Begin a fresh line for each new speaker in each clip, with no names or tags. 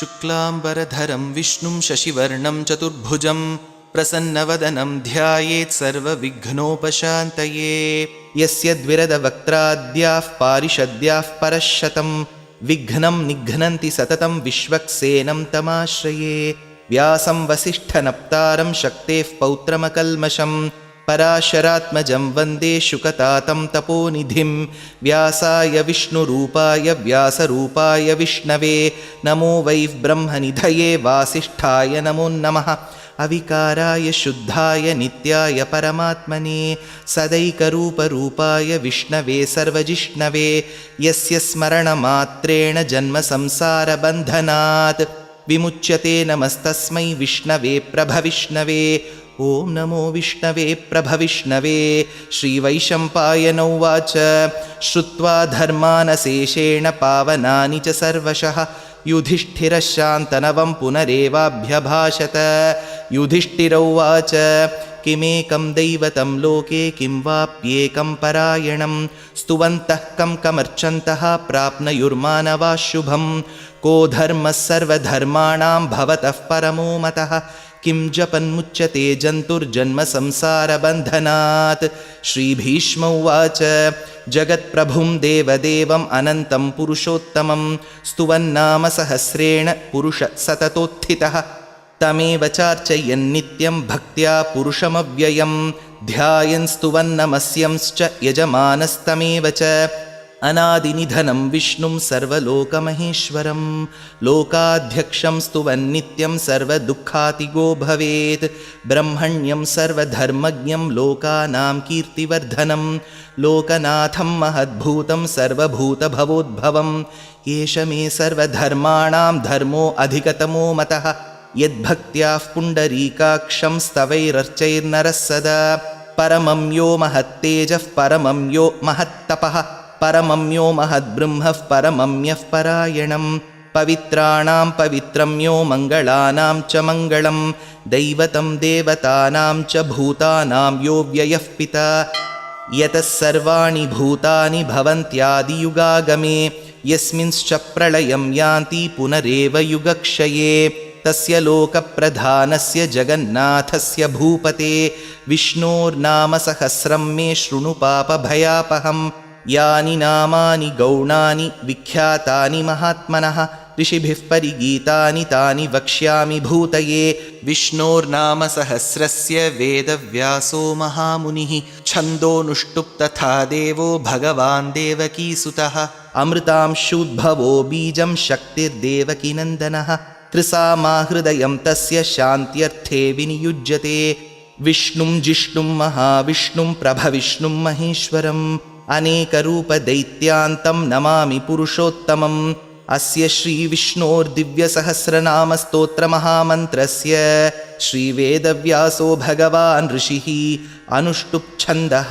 शुक्लाम्बरधरं विष्णुं शशिवर्णं चतुर्भुजं प्रसन्नवदनं ध्यायेत् सर्वविघ्नोपशान्तये। यस्य द्विरदवक्त्राद्याः पारिषद्याः परश्शतं विघ्नं निघ्नन्ति सततं विश्वक्सेनं तमाश्रये। व्यासं वसिष्ठनप्तारं शक्तेः पौत्रमकल्मषं पराशरात्मजं वन्दे शुकतातं तपोनिधिं। व्यासाय विष्णुरूपाय व्यासरूपाय विष्णवे नमो वै ब्रह्मनिधये वासिष्ठाय नमो नमः। अविकाराय शुद्धाय नित्याय परमात्मने सदैकरूपरूपाय विष्णवे सर्वजिष्णवे यस्य स्मरणमात्रेण जन्मसंसारबन्धनात् विमुच्यते। नमस्तस्मै विष्णवे प्रभविष्णवे। ॐ नमो विष्णवे प्रभविष्णवे। श्रीवैशम्पायन उवाच श्रुत्वा धर्मानशेषेण पावनानि च सर्वशः युधिष्ठिरः शान्तनवं पुनरेवाभ्यभाषत। युधिष्ठिर उवाच किमेकं दैवतं लोके किं वाप्येकं परायणं स्तुवन्तः कं कमर्चन्तः प्राप्नुयुर्मानवाः शुभं। को धर्मः सर्वधर्माणां भवतः परमो मतः किं जपन्मुच्यते जन्तुर्जन्मसंसारबन्धनात्। श्रीभीष्म उवाच जगत्प्रभुं देवदेवम् अनन्तं पुरुषोत्तमं स्तुवन्नाम सहस्रेण पुरुषः सततोत्थितः। तमेव चार्चयन्नित्यं भक्त्या पुरुषमव्ययं ध्यायन् स्तुवन्नमस्यंश्च यजमानस्तमेव च। अनादिनिधनं विष्णुं सर्वलोकमहेश्वरं लोकाध्यक्षं स्तुवन्नित्यं सर्वदुःखातिगो भवेत्। ब्रह्मण्यं सर्वधर्मज्ञं लोकानां कीर्तिवर्धनं लोकनाथं महद्भूतं सर्वभूतभवोद्भवं। एष मे सर्वधर्माणां धर्मो अधिकतमो मतः यद्भक्त्याः पुण्डरीकाक्षं स्तवैरर्चैर्नरः सदा। परमं यो महत्तेजः परमं यो महत्तपः परमं यो महद्ब्रह्मः परमं यः परायणं। पवित्राणां पवित्रं यो मङ्गलानां च मङ्गलं दैवतं देवतानां च भूतानां यो व्ययः पिता। यतः सर्वाणि भूतानि भवन्त्यादियुगागमे यस्मिंश्च प्रलयं यान्ति पुनरेव युगक्षये। तस्य लोकप्रधानस्य जगन्नाथस्य भूपते विष्णोर्नाम सहस्रं मे शृणु पापभयापहं। यानि नामानि गौणानि विख्यातानि महात्मनः ऋषिभिः परिगीतानि तानि वक्ष्यामि भूतये। विष्णोर्नाम सहस्रस्य वेदव्यासो महामुनिः छन्दोनुष्टुप् तथा देवो भगवान् देवकीसुतः। अमृतांशूद्भवो बीजं शक्तिर्देवकीनन्दनः त्रिसामाहृदयं तस्य शान्त्यर्थे विनियुज्यते। विष्णुं जिष्णुं महाविष्णुं प्रभविष्णुं महेश्वरम् अनेकरूपदैत्यान्तं नमामि पुरुषोत्तमम्। अस्य श्रीविष्णोर्दिव्यसहस्रनामस्तोत्रमहामन्त्रस्य श्रीवेदव्यासो भगवान् ऋषिः अनुष्टुप्छन्दः।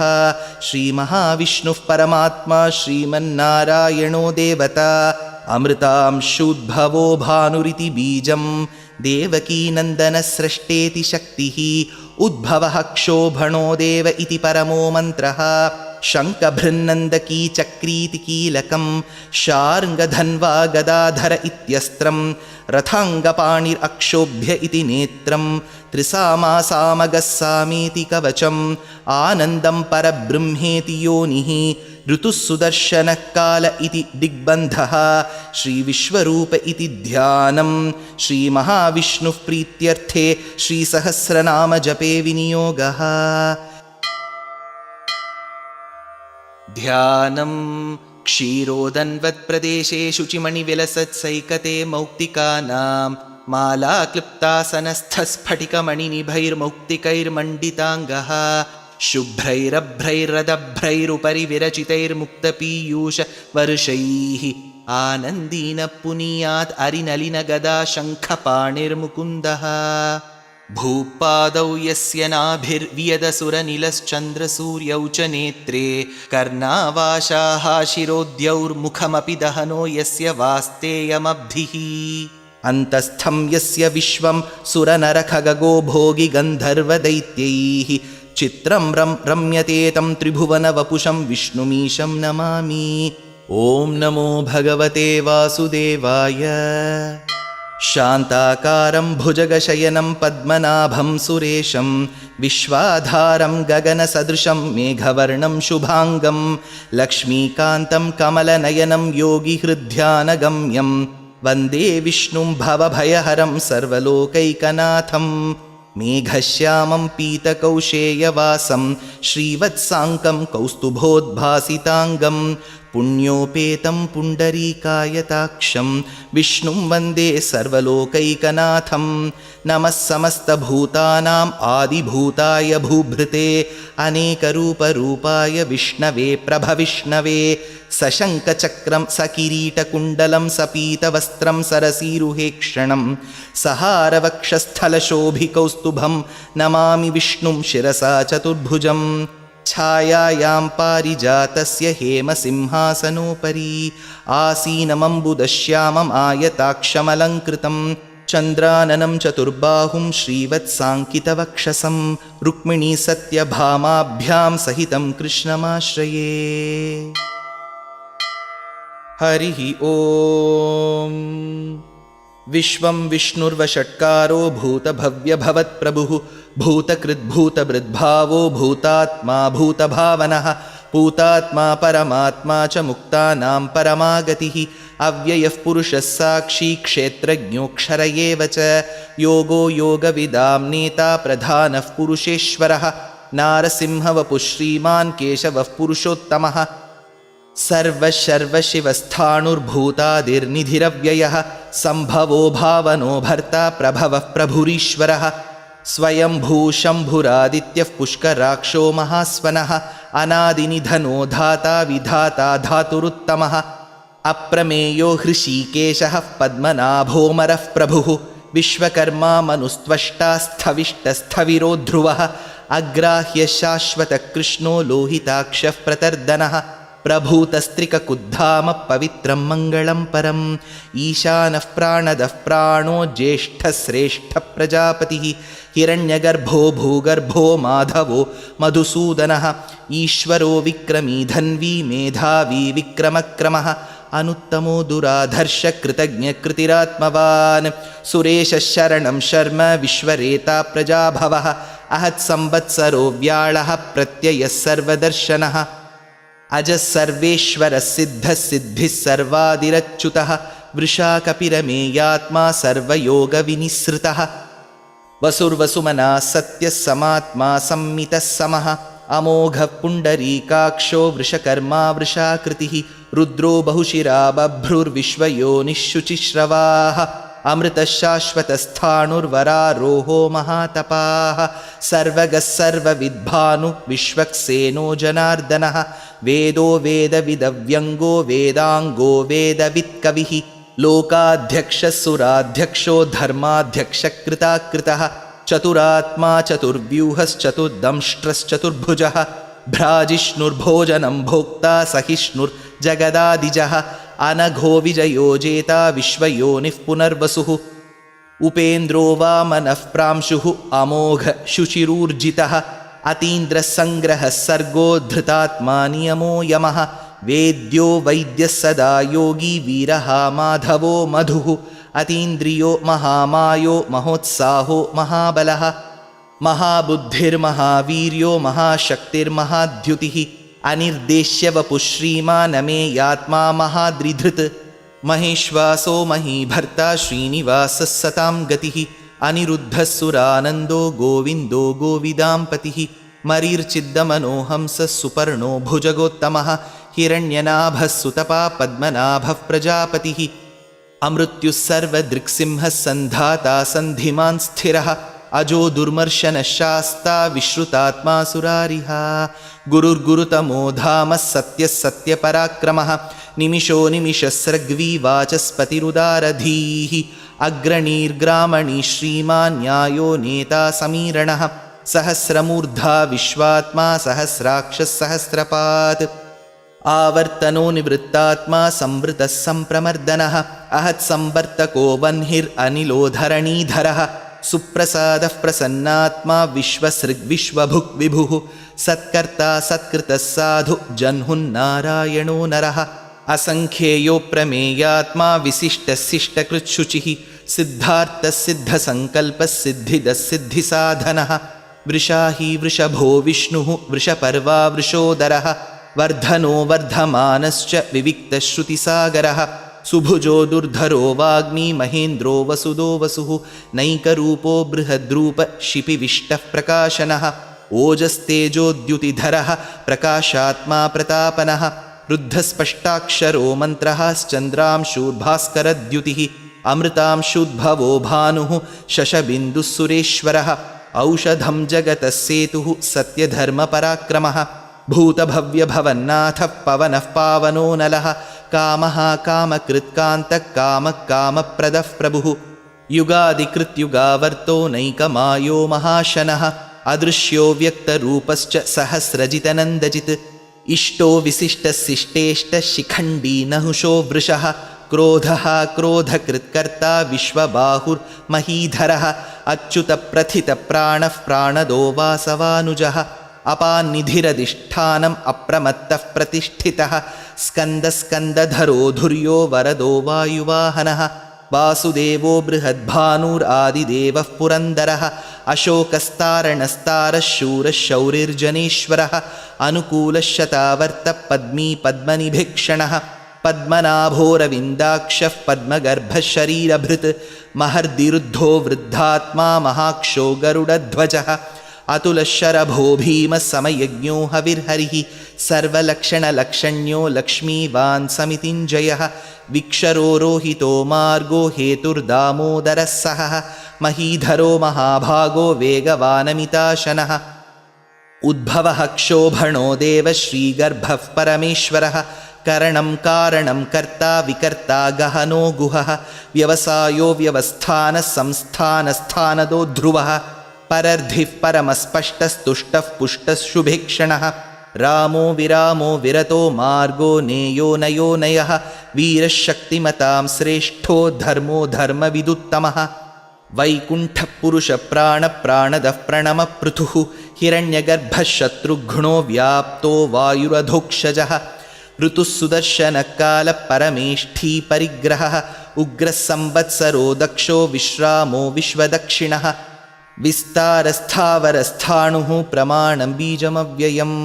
श्रीमहाविष्णुः परमात्मा श्रीमन्नारायणो देवता अमृतांशूद्भवो भानुरिति बीजं देवकीनन्दनस्रष्टेति शक्तिः उद्भवः क्षोभणो देव इति परमो मन्त्रः। शङ्खभृन्नन्दकी चक्रीति कीलकं शार्ङ्गधन्वा गदाधर इत्यस्त्रं रथाङ्गपाणिरक्षोभ्य इति नेत्रं त्रिसामासामगस्सामीति कवचम् आनन्दं परब्रह्मेति योनिः ऋतुः सुदर्शनः काल इति दिग्बन्धः। श्रीविश्वरूप इति ध्यानं श्रीमहाविष्णुः प्रीत्यर्थे श्रीसहस्रनामजपे विनियोगः। ध्यानं क्षीरोदन्वत्प्रदेशे शुचिमणिविलसत्सैकते मौक्तिकानां मालाक्लुप्तासनस्थस्फटिकमणिनिभैर्मौक्तिकैर्मण्डिताङ्गः शुभ्रैरभ्रैरदभ्रैरुपरि विरचितैर्मुक्तपीयूषवर्षैः आनन्दीन पुनीयात् अरिनलिनगदा शङ्खपाणिर्मुकुन्दः। भूपादौ यस्य नाभिर्वियदसुरनिलश्चन्द्रसूर्यौ च नेत्रे कर्णावाशाः शिरोद्यौर्मुखमपि दहनो यस्य वास्तेयमब्धिः। अन्तस्थं यस्य विश्वं सुरनरखगो भोगि गन्धर्वदैत्यैः चित्रं रम्यते तं त्रिभुवनवपुषं विष्णुमीशं नमामि। ॐ नमो भगवते वासुदेवाय। शान्ताकारं भुजगशयनं पद्मनाभं सुरेशं विश्वाधारं गगनसदृशं मेघवर्णं शुभाङ्गं लक्ष्मीकान्तं कमलनयनं योगिहृद्ध्यानगम्यं वन्दे विष्णुं भवभयहरं सर्वलोकैकनाथं मेघश्यामं पीतकौशेयवासं श्रीवत्साङ्कं कौस्तुभोद्भासिताङ्गं पुण्योपेतं पुण्डरीकायताक्षं विष्णुं वन्दे सर्वलोकैकनाथं नमः समस्तभूतानाम् आदिभूताय भूभृते अनेकरूपरूपाय विष्णवे प्रभविष्णवे सशङ्खचक्रं सकिरीटकुण्डलं सपीतवस्त्रं सरसीरुहेक्षणं सहारवक्षस्थलशोभिकौस्तुभं नमामि विष्णुं शिरसा चतुर्भुजं छायायां पारिजातस्य हेमसिंहासनोपरि आसीनमम्बुदश्यामम् आयताक्षमलङ्कृतं चन्द्राननं चतुर्बाहुं श्रीवत्साङ्कितवक्षसं रुक्मिणीसत्यभामाभ्यां सहितं कृष्णमाश्रये। हरिः ॐ। विश्वं विष्णुर्वषट्कारो भूतभव्यभवत्प्रभुः भूतकृद्भूतभृद्भावो भूतात्मा भूतभावनः भूतात्मा परमात्मा च मुक्तानां परमागतिः अव्ययः पुरुषः साक्षी क्षेत्रज्ञोऽक्षर एव च योगो योगविदां नेता प्रधानः पुरुषेश्वरः नारसिंहवपुः श्रीमान् केशवः पुरुषोत्तमः सर्वशर्वशिवस्थाणुर्भूतादिर्निधिरव्ययः सम्भवो भावनो भर्ता प्रभवः प्रभुरीश्वरः स्वयंभूशम्भुरादित्यः पुष्कराक्षो महास्वनः अनादिनिधनो धाता विधाता धातुरुत्तमः अप्रमेयो हृषीकेशः पद्मनाभोमरः प्रभुः विश्वकर्मा मनुस्त्वष्टा स्थविष्टस्थविरो ध्रुवः अग्राह्य शाश्वतकृष्णो लोहिताक्षः प्रतर्दनः प्रभूतस्त्रिककुद्धाम पवित्रं मङ्गलं परम् ईशानः प्राणदः प्राणो ज्येष्ठश्रेष्ठः प्रजापतिः हिरण्यगर्भो भूगर्भो माधवो मधुसूदनः ईश्वरो विक्रमी धन्वी मेधावी विक्रमक्रमः अनुत्तमो दुराधर्षकृतज्ञकृतिरात्मवान् सुरेशः शरणं शर्म विश्वरेता प्रजाभवः अहत्संवत्सरो व्याळः प्रत्ययः सर्वदर्शनः अजः सर्वेश्वरः सिद्धः सिद्धिः सर्वादिरच्युतः वृषा कपिरमेयात्मा सर्वयोगविनिसृतः वसुर्वसुमनः सत्यः समात्मा संमितः समः अमोघः पुण्डरीकाक्षो वृषकर्मा वृषाकृतिः रुद्रो बहुशिरा बभ्रुर्विश्वयोनिः शुचिश्रवाः अमृतः शाश्वतस्थाणुर्वरारोहो महातपाः सर्वगः सर्वविद्भानु विश्वक्सेनो जनार्दनः वेदो वेदविदव्यङ्गो वेदाङ्गो वेदवित्कविः लोकाध्यक्षः सुराध्यक्षो धर्माध्यक्षकृताकृतः चतुरात्मा चतुर्व्यूहश्चतुर्दंष्ट्रश्चतुर्भुजः भ्राजिष्णुर्भोजनं भोक्ता सहिष्णुर्जगदादिजः अनघो विजयो जेता विश्वयोनिः पुनर्वसुः उपेन्द्रो वामनः प्रांशुः अमोघ शुचिरूर्जितः अतीन्द्रसङ्ग्रहः सर्गो धृतात्मा नियमो यमः वेद्यो वैद्यः सदा योगी वीरः माधवो मधुः अतीन्द्रियो महामायो महोत्साहो महाबलः महाबुद्धिर्महावीर्यो महाशक्तिर्महाद्युतिः अनिर्देश्य वपुः श्रीमानमेयात्मा महाद्रिधृत् महेश्वासो महीभर्ता श्रीनिवासः सतां गतिः अनिरुद्धः सुरानन्दो गोविन्दो गोविदाम्पतिः मरीर्चिद्दमनोहंसः सुपर्णो भुजगोत्तमः हिरण्यनाभः सुतपा पद्मनाभः प्रजापतिः अमृत्युः सर्वदृक्सिंहः सन्धाता सन्धिमान् स्थिरः अजो दुर्मर्शनः शास्ता विश्रुतात्मा सुरारिः गुरुर्गुरुतमो धामः सत्यः सत्यपराक्रमः निमिषो निमिषस्रग्वी वाचस्पतिरुदारधीः अग्रणीर्ग्रामणी श्रीमान् न्यायो नेता समीरणः सहस्रमूर्धा विश्वात्मा सहस्राक्षः सहस्रपात् आवर्तनो निवृत्तात्मा संवृतः सम्प्रमर्दनः अहत्संवर्तको वह्निरनिलो धरणीधरः सुप्रसादः प्रसन्नात्मा विश्वसृग्विश्वभुक् विभुः सत्कर्ता सत्कृतः साधु जह्नुन्नारायणो नरः असङ्ख्येयो प्रमेयात्मा विशिष्टशिष्टकृत्शुचिः सिद्धार्थसिद्धसङ्कल्पसिद्धिदसिद्धिसाधनः वृषाही वृषभो विष्णुः वृषपर्वा वृषोदरः वर्धनो वर्धमानश्च विविक्तश्रुतिसागरः सुभुजो दुर्धरो वाग्मी महेन्द्रो वसुदो वसुः नैकरूपो बृहद्रूप शिपिविष्टः प्रकाशनः ओजस्तेजोद्युतिधरः प्रकाशात्मा प्रतापनः रुद्धस्पष्टाक्षरो मन्त्रः श्चन्द्रांशूर्भास्करद्युतिः अमृतांशुद्भवो भानुः शशबिन्दुः सुरेश्वरः औषधं जगतः सेतुः सत्यधर्मपराक्रमः भूतभव्यभवन्नाथः पवनः पावनो नलः कामः कामकृत्कान्तः कामः कामप्रदः प्रभुः युगादिकृत्युगावर्तो नैकमायो महाशनः अदृश्यो व्यक्तरूपश्च सहस्रजितनन्दजित् इष्टो विशिष्टशिष्टेष्टशिखण्डी नहुषो वृषः क्रोधः क्रोधकृत्कर्ता विश्वबाहुर्महीधरः अच्युतप्रथितप्राणः प्राणदो वासवानुजः अपान्निधिरधिष्ठानम् अप्रमत्तः प्रतिष्ठितः स्कन्दस्कन्दधरो धुर्यो वरदो वायुवाहनः वासुदेवो बृहद्भानुरादिदेवः पुरन्दरः अशोकस्तारणस्तारः शूरः शौरिर्जनेश्वरः अनुकूलः शतावर्तः पद्मी पद्मनिभीक्षणः पद्मनाभोरविन्दाक्षः पद्मगर्भः शरीरभृत् महर्दिरुद्धो वृद्धात्मा महाक्षो गरुडध्वजः अतुलशरभो भीमः समयज्ञो हविर्हरिः सर्वलक्षणलक्षण्यो लक्ष्मीवान् समितिञ्जयः विक्षरो रोहितो मार्गो हेतुर्दामोदरः सहः महीधरो महाभागो वेगवानमिताशनः उद्भवः क्षोभणो देवः श्रीगर्भः परमेश्वरः करणं कारणं कर्ता विकर्ता गहनो गुहः व्यवसायो व्यवस्थानः संस्थानस्थानदो ध्रुवः परर्धिः परमस्पष्टस्तुष्टः पुष्टः शुभेक्षणः रामो विरामो विरतो मार्गो नेयो नयो नयः वीरः शक्तिमतां श्रेष्ठो धर्मो धर्मविदुत्तमः वैकुण्ठः पुरुषप्राणप्राणदः प्रणमपृथुः हिरण्यगर्भः शत्रुघ्नो व्याप्तो वायुरधोक्षजः ऋतुः सुदर्शनकालः परमेष्ठी परिग्रहः उग्रः संवत्सरो दक्षो विश्रामो विश्वदक्षिणः विस्तारस्थावरस्थाणुः प्रमाणं बीजमव्ययम्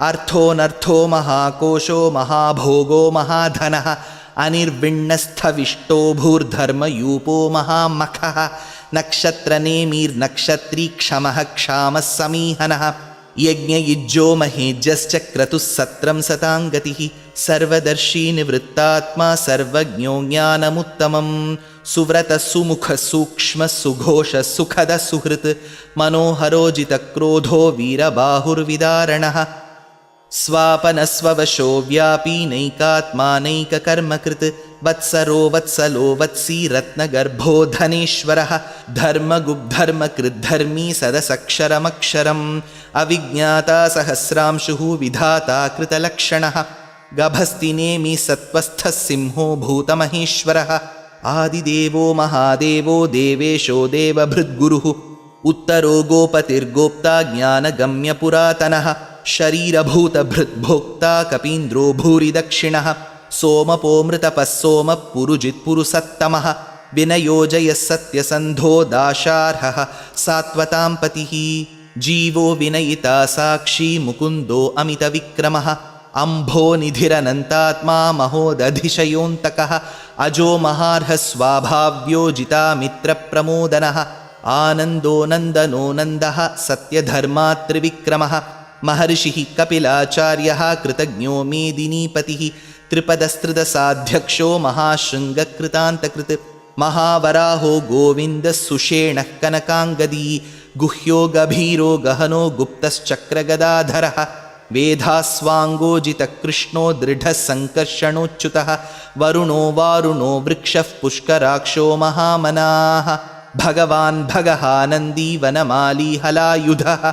अर्थोऽनर्थो महाकोशो महाभोगो महाधनः अनिर्विण्णस्थविष्टो भूर्धर्मयूपो महामखः नक्षत्रनेमिर्नक्षत्री क्षमः क्षामः समीहनः यज्ञयुज्यो महेज्यश्च क्रतुः सत्रं सताङ्गतिः सर्वदर्शी निवृत्तात्मा सर्वज्ञो ज्ञानमुत्तमं सुव्रतः सुमुखः सूक्ष्मः सुघोषः सुखदः सुहृत् मनोहरोजितक्रोधो वीरबाहुर्विदारणः स्वापनस्ववशो व्यापी नैकात्मा नैककर्मकृत् वत्सरो वत्सलो वत्सी रत्नगर्भो धनेश्वरः धर्मगुब्धर्मकृद्धर्मी सदसक्षरमक्षरम् अविज्ञाता सहस्रांशुः विधाता कृतलक्षणः गभस्तिनेमि सत्वस्थः सिंहो भूतमहेश्वरः आदिदेवो महादेवो देवेशो देवभृद्गुरुः उत्तरो गोपतिर्गोप्ता ज्ञानगम्यपुरातनः शरीरभूतभृद्भोक्ता कपीन्द्रो भूरिदक्षिणः सोमपोमृतपः सोमः पुरुजित्पुरुसत्तमः विनयोजयः सत्यसन्धो दाशार्हः सात्वतां पतिः जीवो विनयिता साक्षी मुकुन्दो अमितविक्रमः अम्भो निधिरनन्तात्मा महोदधिशयोऽन्तकः अजो महार्हः स्वाभाव्यो जितामित्रप्रमोदनः आनन्दो नन्दनो नन्दः सत्यधर्मात्रिविक्रमः महर्षिः कपिलाचार्यः कृतज्ञो मेदिनीपतिः त्रिपदस्त्रिदशाध्यक्षो महाशृङ्गकृतान्तकृत् महावराहो गोविन्दः सुषेणः कनकाङ्गदी गुह्यो गभीरो गहनो गुप्तश्चक्रगदाधरः वेधास्वाङ्गोजितकृष्णो दृढः सङ्कर्षणोच्युतः वरुणो वारुणो वृक्षः पुष्कराक्षो महामनाः भगवान् भगहानन्दी वनमाली हलायुधः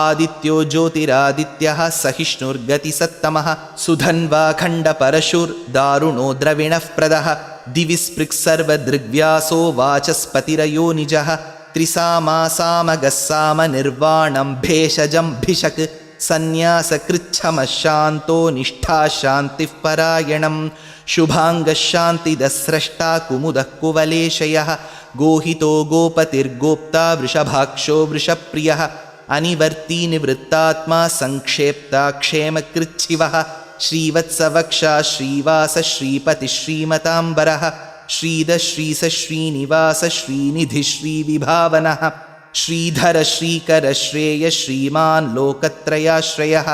आदित्यो ज्योतिरादित्यः सहिष्णुर्गतिसत्तमः सुधन्वा खण्डपरशुर्दारुणो द्रविणः प्रदः दिवि स्पृक्सर्वदृग्व्यासो वाचस्पतिरयो निजः त्रिसामासामगस्सामनिर्वाणं भेषजं भिषक् सन्न्यासकृच्छमः शान्तो निष्ठा शान्तिः परायणं शुभाङ्गशान्तिदस्रष्टा कुमुदः कुवलेशयः गोहितो गोपतिर्गोप्ता वृषभाक्षो वृषप्रियः अनिवर्ती निवृत्तात्मा संक्षेप्ता क्षेमकृच्छिवः श्रीवत्सवक्षा श्रीवास श्रीपति श्रीमताम्बरः श्रीध श्रीस श्रीनिवास श्रीनिधि श्रीविभावनः श्रीधर श्रीकर श्रेय श्रीमान् लोकत्रयाश्रयः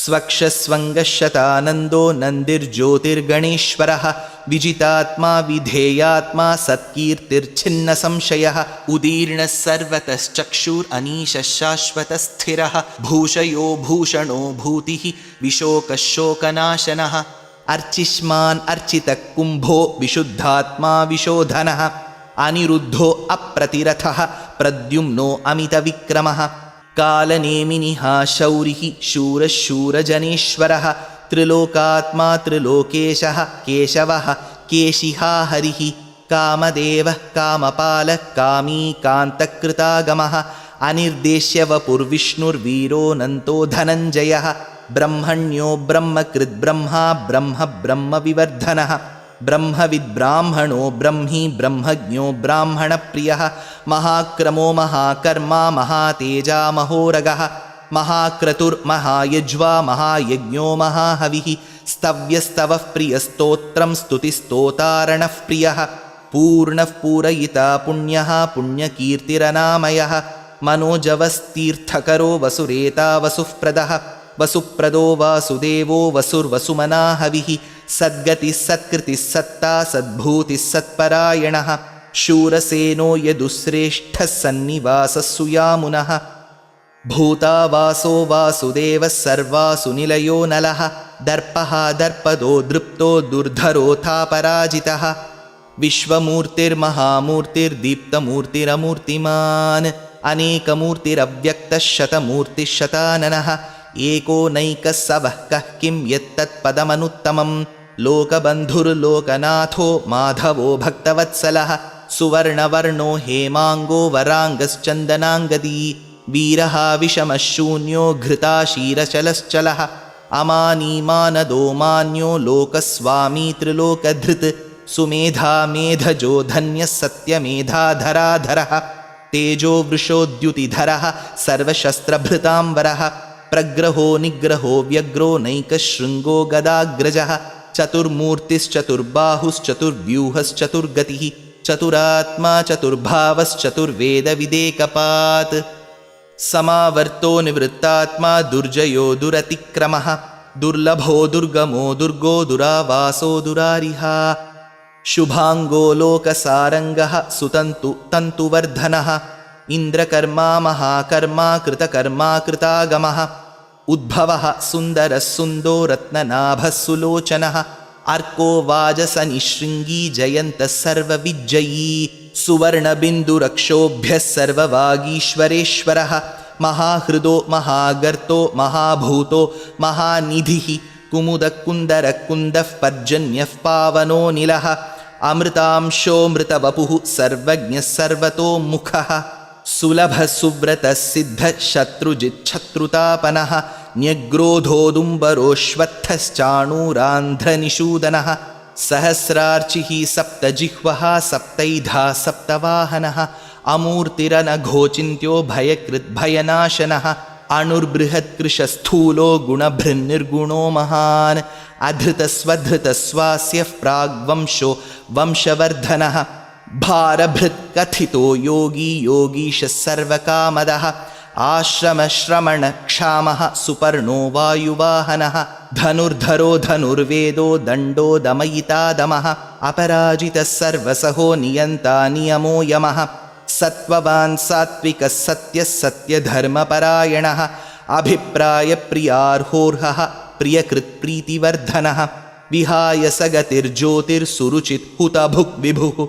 स्वक्षस्वङ्गशतानन्दो नन्दिर्ज्योतिर्गणेश्वरः विजितात्मा विधेयात्मा सत्कीर्तिर्छिन्नसंशयः उदीर्णः सर्वतश्चक्षुरनीशः शाश्वतस्थिरः भूषयो भूषणो भूतिः विशोकः शोकनाशनः अर्चिष्मान् अर्चितः कुम्भो विशुद्धात्मा विशोधनः अनिरुद्धो अप्रतिरथः प्रद्युम्नो अमितविक्रमः कालनेमिनिः शौरिः शूरः शूरजनेश्वरः त्रिलोकात्मा त्रिलोकेशः केशवः केशिहा हरिः कामदेवः कामपालः कामी कान्तकृतागमः अनिर्देश्यवपुर्विष्णुर्वीरोऽनन्तो धनञ्जयः ब्रह्मण्यो ब्रह्मकृद्ब्रह्मा ब्रह्म ब्रह्मविवर्धनः ब्रह्मविद्ब्राह्मणो ब्रह्मी ब्रह्मज्ञो ब्राह्मणप्रियः महाक्रमो महाकर्मा महातेजा महोरगः महाक्रतुर्महायज्वा महायज्ञो महाहविः स्तव्यस्तवः प्रियस्तोत्रं स्तुतिस्तोतारणः प्रियः पूर्णः पूरयिता पुण्यः पुण्यकीर्तिरनामयः मनोजवस्तीर्थकरो वसुरेता वसुःप्रदः वसुप्रदो वासुदेवो वसुर्वसुमना हविः सद्गतिः सत्कृतिः सत्ता सद्भूतिः सत्परायणः शूरसेनो यदुश्रेष्ठः सन्निवासः सुयामुनः भूतावासो वासुदेवः सर्वासु निलयो नलः दर्पः दर्पदो दृप्तो दुर्धरोऽथापराजितः विश्वमूर्तिर्महामूर्तिर्दीप्तमूर्तिरमूर्तिमान् अनेकमूर्तिरव्यक्तः शतमूर्तिः शताननः एको नैकः सवः कः किं यत्तत्पदमनुत्तमं लोकबन्धुर्लोकनाथो माधवो भक्तवत्सलः सुवर्णवर्णो हेमाङ्गो वराङ्गश्चन्दनाङ्गदी वीरः विषमः शून्यो घृताशीरचलश्चलः अमानीमानदो मान्यो लोकस्वामी त्रिलोकधृत् सुमेधा मेधजो धन्यः सत्यमेधाधराधरः तेजो वृषोद्युतिधरः सर्वशस्त्रभृताम्बरः प्रग्रहो निग्रहो व्यग्रो नैकशृङ्गो गदाग्रजः चतुर्मूर्तिश्चतुर्बाहुश्चतुर्व्यूहश्चतुर्गतिः चतुरात्मा चतुर्भावश्चतुर्वेदविदेकपात् समावर्तो निवृत्तात्मा दुर्जयो दुरतिक्रमः दुर्लभो दुर्गमो दुर्गो दुरावासो दुरारिहा शुभाङ्गो लोकसारङ्गः सुतन्तु तन्तुवर्धनः इन्द्रकर्मा महाकर्मा कृतकर्मा कृतागमः उद्भवः सुन्दरः सुन्दो रत्ननाभः सुलोचनः अर्को वाजसनिशृङ्गी जयन्तः सर्वविज्जयी सुवर्णबिन्दुरक्षोभ्यः सर्ववागीश्वरेश्वरः महाहृदो महागर्तो महाभूतो महानिधिः कुमुदकुन्दरकुन्दः पर्जन्यः पावनो निलः अमृतांशोऽमृतवपुः सर्वज्ञः सर्वतोमुखः सुलभः सुव्रतः सिद्धः शत्रुजिच्छत्रुतापनः न्यग्रोधोदुम्बरोऽश्वत्थश्चाणूरान्ध्रनिषूदनः सहस्रार्चिः सप्तजिह्वः सप्तैधा सप्तवाहनः अमूर्तिरनघोचिन्त्यो भयकृद्भयनाशनः अणुर्बृहत्कृशस्थूलो गुणभृन्निर्गुणो महान् अधृतस्वधृतस्वास्यः प्राग्वंशो वंशवर्धनः भारभृत्कथितो योगी योगीशः सर्वकामदः आश्रमश्रमणक्षामः सुपर्णो वायुवाहनः धनुर्धरो धनुर्वेदो दण्डो दमयितादमः अपराजितः सर्वसहो नियन्ता नियमो यमः सत्त्ववान् सात्विकः सत्यः सत्यधर्मपरायणः अभिप्रायप्रियार्होर्हः प्रियकृत्प्रीतिवर्धनः विहाय सगतिर्ज्योतिर्सुरुचित् हुतभुक् विभुः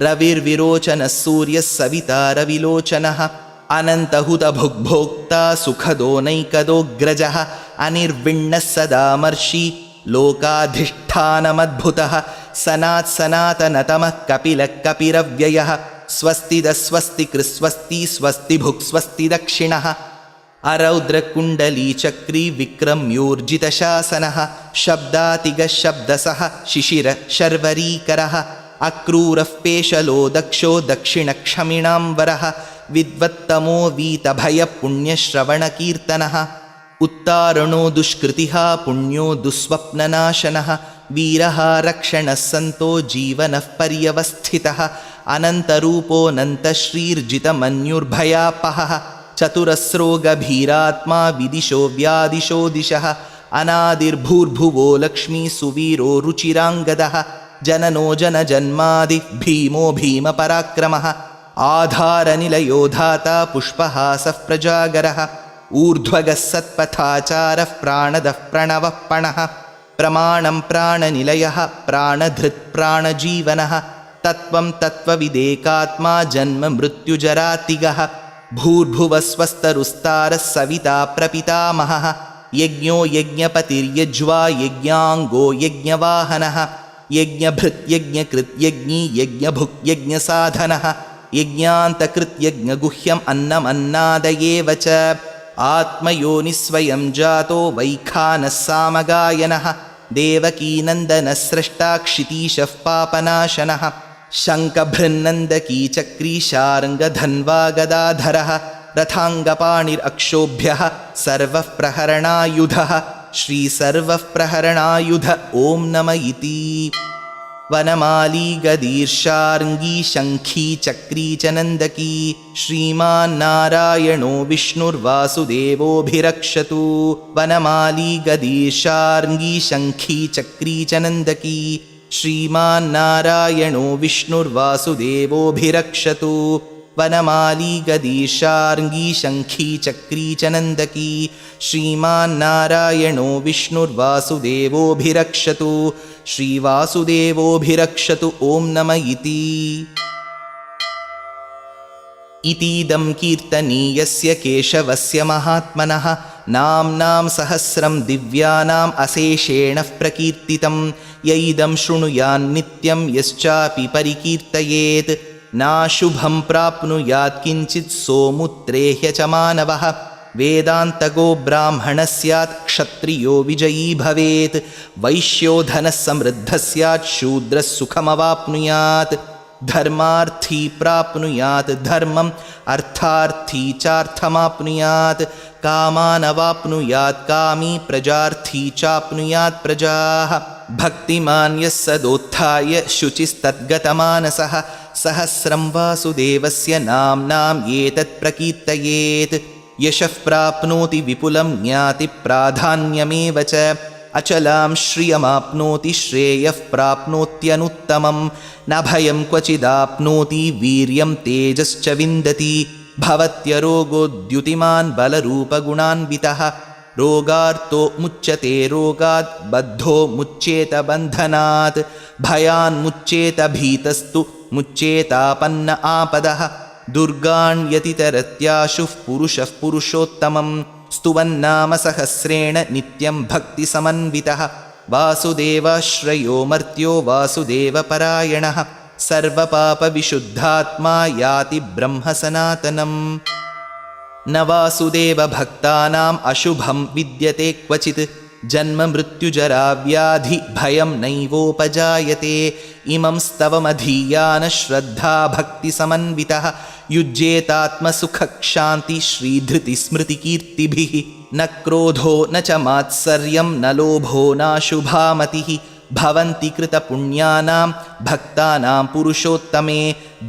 रविर्विरोचनः सूर्यः सविता रविलोचनः अनन्तहुतभुग्भोक्ता सुखदो नैकदोऽग्रजः अनिर्विण्णः सदामर्षि लोकाधिष्ठानमद्भुतः सनात्सनातनतमः कपिलः कपिरव्ययः स्वस्तिदस्वस्ति कृस्वस्ति स्वस्ति भुक् स्वस्ति दक्षिणः अरौद्रकुण्डलीचक्री विक्रम्योर्जितशासनः शब्दातिगशब्दसः शिशिरशर्वरीकरः अक्रूरः पेशलो दक्षो दक्षिणक्षमिणाम्बरः विद्वत्तमो वीतभयपुण्यश्रवणकीर्तनः उत्तारणो दुष्कृतिः पुण्यो दुःस्वप्ननाशनः वीरः रक्षणः सन्तो जीवनः पर्यवस्थितः अनन्तरूपोऽनन्तश्रीर्जितमन्युर्भयापहः चतुरस्रो गभीरात्मा विदिशो व्यादिशो दिशः अनादिर्भूर्भुवो लक्ष्मी सुवीरो रुचिराङ्गदः जननो जनजन्मादि भीमो भीमपराक्रमः आधारनिलयो धाता पुष्पहासः प्रजागरः ऊर्ध्वगः सत्पथाचारः प्राणदः प्रणवः पणः प्रमाणं प्राणनिलयः प्राणधृत् प्राणजीवनः तत्त्वं तत्त्वविदेकात्मा जन्म मृत्युजरातिगः भूर्भुवस्वस्तरुस्तारः सविता प्रपितामहः यज्ञो यज्ञपतिर्यज्वा यज्ञाङ्गो यज्ञवाहनः यज्ञभृत् यज्ञकृत् यज्ञी यज्ञभुक् यज्ञसाधनः यज्ञान्तकृत् यज्ञगुह्यम् अन्नमन्नादयेव च आत्मयोनिस्वयं जातो वैखानः सामगायनः देवकीनन्दनः स्रष्टा क्षितीशः पापनाशनः शङ्खभृन्नन्दकी चक्री शार्ङ्गधन्वा गदाधरः रथाङ्गपाणिरक्षोभ्यः सर्वः प्रहरणायुधः श्रीसर्वः प्रहरणायुध ॐ नम इति वनमाली गदीर्षार्ङ्गी शङ्खी चक्री च नन्दकी श्रीमान्नारायणो विष्णुर्वासुदेवोऽभिरक्षतु वनमाली गदीर्षार्ङ्गी शङ्खी चक्री च नन्दकी श्रीमान्नारायणो विष्णुर्वासुदेवोऽभिरक्षतु वनमाली गदीर्षार्ङ्गी शङ्खी चक्री च नन्दकी श्रीमान्नारायणो विष्णुर्वासुदेवोऽभिरक्षतु श्रीवासुदेवोऽभिरक्षतु ॐ नम इति इतीदं कीर्तनीयस्य केशवस्य महात्मनः नाम्नां सहस्रं दिव्यानाम् अशेषेण प्रकीर्तितं य इदं शृणुयान्नित्यं यश्चापि परिकीर्तयेत् नाशुभं प्राप्नुयात् किञ्चित् सोमुत्रेह्य च मानवः वेदान्तगो ब्राह्मणः स्यात् क्षत्रियो विजयी भवेत् वैश्यो धनः समृद्धः स्यात् शूद्रः सुखमवाप्नुयात् धर्मार्थी प्राप्नुयात् धर्मम् अर्थार्थी चार्थमाप्नुयात् कामानवाप्नुयात् कामी प्रजार्थी चाप्नुयात् प्रजाः भक्तिमान् यः सदोत्थाय शुचिस्तद्गतमानसः सहस्रं वासुदेवस्य नाम्नाम् एतत् प्रकीर्तयेत् यशः प्राप्नोति विपुलं ज्ञाति प्राधान्यमेव च अचलां श्रियमाप्नोति श्रेयः प्राप्नोत्यनुत्तमं न भयं क्वचिदाप्नोति वीर्यं तेजश्च विन्दति भवत्यरोगोद्युतिमान् बलरूपगुणान्वितः रोगार्तो मुच्यते रोगात् बद्धो मुच्येत बन्धनात् भयान्मुच्येत भीतस्तु मुच्येतापन्न आपदः दुर्गाण्यतितरत्याशुः पुरुषः पुरुषोत्तमं स्तुवन्नाम सहस्रेण नित्यं भक्तिसमन्वितः वासुदेवाश्रयो मर्त्यो वासुदेवपरायणः सर्वपापविशुद्धात्मा याति ब्रह्म सनातनम् न वासुदेवभक्तानाम् अशुभं विद्यते क्वचित् जन्म मृत्युजरा व्याधि भयं नैवोपजायते इमं स्तवमधीयान श्रद्धा भक्तिसमन्वितः युज्येतात्मसुखक्षान्ति श्रीधृतिस्मृतिकीर्तिभिः न क्रोधो न च मात्सर्यं न लोभो नाशुभामतिः भवन्ति कृतपुण्यानां भक्तानां पुरुषोत्तमे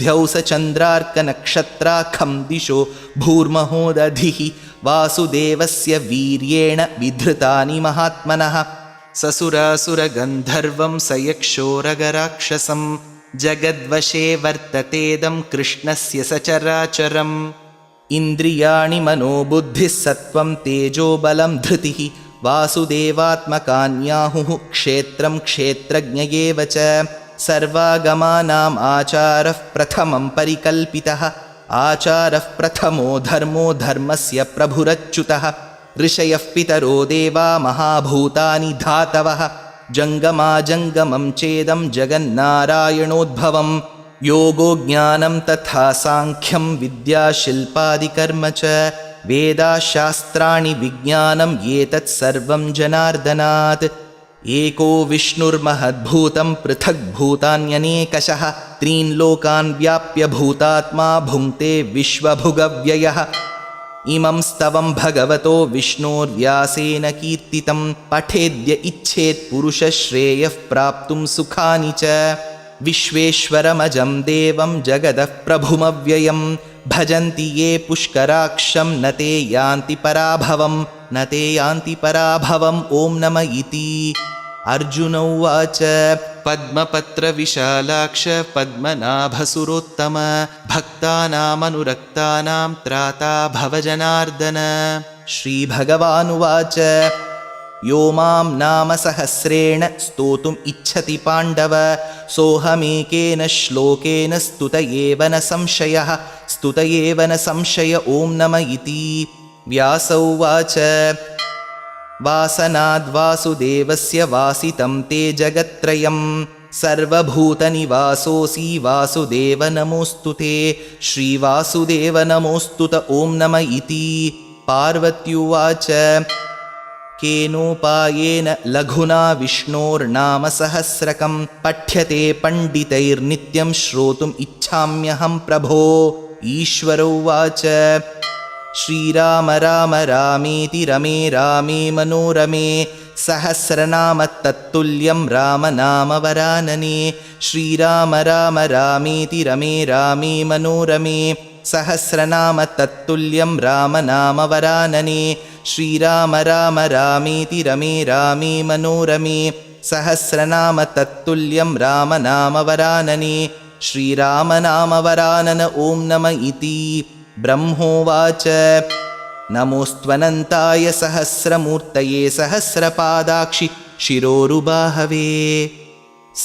द्यौसचन्द्रार्कनक्षत्राखं दिशो भूर्महोदधिः वासुदेवस्य वीर्येण विधृतानि महात्मनः ससुरासुरगन्धर्वं सयक्षोरगराक्षसं जगद्वशे वर्ततेदं कृष्णस्य सचराचरम् इन्द्रियाणि मनोबुद्धिः सत्त्वं तेजोबलं धृतिः वासुदेवात्मकान्याहुः क्षेत्रं क्षेत्रज्ञ एव च सर्वागमानाम् आचारः प्रथमं परिकल्पितः आचारः प्रथमो धर्मो धर्मस्य प्रभुरच्युतः ऋषयः पितरो देवा महाभूतानि धातवः जङ्गमाजङ्गमं चेदं जगन्नारायणोद्भवं योगो ज्ञानं तथा साङ्ख्यं विद्याशिल्पादिकर्म च वेदाशास्त्राणि विज्ञानम् एतत् सर्वं जनार्दनात् एको विष्णुर्महद्भूतं पृथग्भूतान्यनेकशः त्रीन् लोकान् व्याप्य भूतात्मा भुङ्क्ते विश्वभुगव्ययः इमं स्तवं भगवतो विष्णोर्व्यासेन कीर्तितं पठेद्य इच्छेत् पुरुषश्रेयः प्राप्तुं सुखानि च विश्वेश्वरमजं देवं जगदः प्रभुमव्ययं भजन्ति ये पुष्कराक्षं न ते यान्ति पराभवम् ॐ नम इति। अर्जुन उवाच पद्मपत्रविशालाक्ष पद्मनाभसुरोत्तम भक्तानामनुरक्तानां त्राता भव जनार्दन। श्रीभगवानुवाच यो मां नाम सहस्रेण स्तोतुम् इच्छति पाण्डव सोऽहमेकेन श्लोकेन स्तुत एव न संशय ॐ नम इति। व्यास उवाच वासनाद्वासुदेवस्य वासितं ते जगत्त्रयं सर्वभूतनिवासोऽसि वासुदेव नमोऽस्तु ते। श्रीवासुदेव नमोऽस्तुत ॐ नम इति। पार्वत्युवाच केनोपायेन लघुना विष्णोर्नाम सहस्रकं पठ्यते पण्डितैर्नित्यं श्रोतुम् इच्छाम्यहं प्रभो। ईश्वर उवाच श्रीराम राम रामेति रमे रामे मनोरमे सहस्रनाम तत्तुल्यं राम नाम वरानने। श्रीराम राम रामेति रमे रामे मनोरमे सहस्रनाम तत्तुल्यं राम नाम वरानने। श्रीराम राम रामेति रमे रामे मनोरमे सहस्रनाम तत्तुल्यं राम नाम वरानने। श्रीराम नाम वरानन ॐ नम इति। ब्रह्मोवाच नमोऽस्त्वनन्ताय सहस्रमूर्तये सहस्रपादाक्षि शिरोरुबाहवे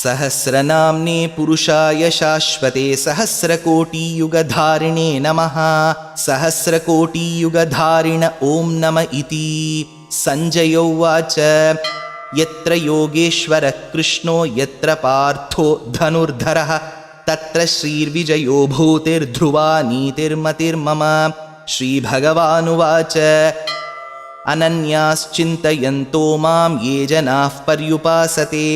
सहस्रनाम्ने पुरुषाय शाश्वते सहस्रकोटियुगधारिणे नमः। सहस्रकोटियुगधारिण ॐ नम इति। सञ्जय उवाच यत्र योगेश्वरः कृष्णो यत्र पार्थो धनुर्धरः तत्र श्रीर्विजयो भूतिर्ध्रुवा नीतिर्मतिर्मम। श्रीभगवानुवाच अनन्याश्चिन्तयन्तो मां ये जनाः पर्युपासते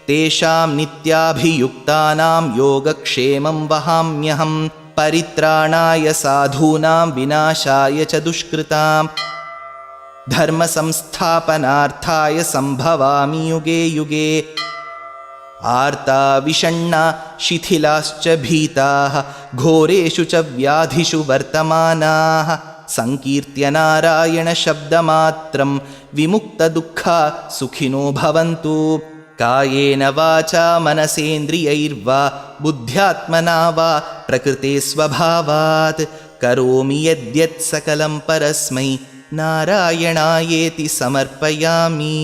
तेषां नित्याभियुक्तानां योगक्षेमं वहाम्यहं परित्राणाय साधूनां विनाशाय च दुष्कृतां धर्मसंस्थापनार्थाय सम्भवामि युगे युगे। आर्ता विषण्णा शिथिलाश्च भीताः घोरेषु च व्याधिषु वर्तमानाः संकीर्त्य नारायणशब्दमात्रं विमुक्तदुःखा सुखिनो भवन्तु। कायेन वाचा मनसेन्द्रियैर्वा बुद्ध्यात्मना वा प्रकृते स्वभावात् करोमि यद्यत् सकलं परस्मै नारायणायेति समर्पयामि।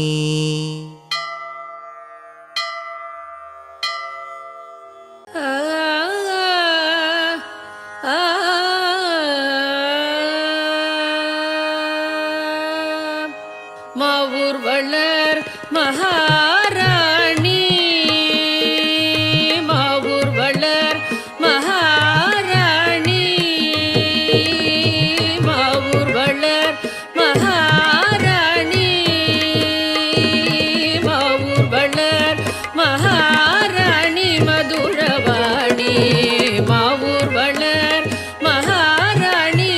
மாவூர்வளர் மகாராணி மாவூர்வளர் மகாராணி மாவூர்வளர் மகாராணி மாவூர்வளர் மகாராணி மதுரவாணி மாவூர்வளர் மகாராணி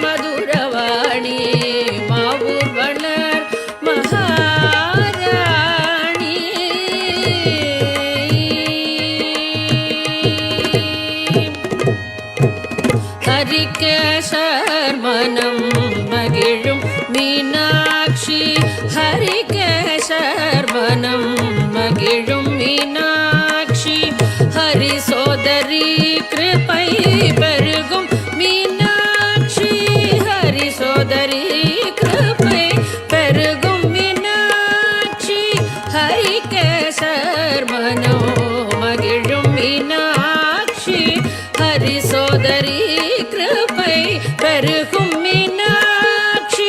மதுரவாணி மாவூர்வளர் ஹரிகேசர்மனம் மகிழும் மீனாட்சி ஹரிகேசர்மனம் மகிழும் மீனாட்சி ஹரி சோதரி கிருபை பெருகும் மீனாட்சி ஹரி சோதரி கிருபை பெருகும் மீனாட்சி ஹரிகேசர்மனம் பெருகும் மீனாட்சி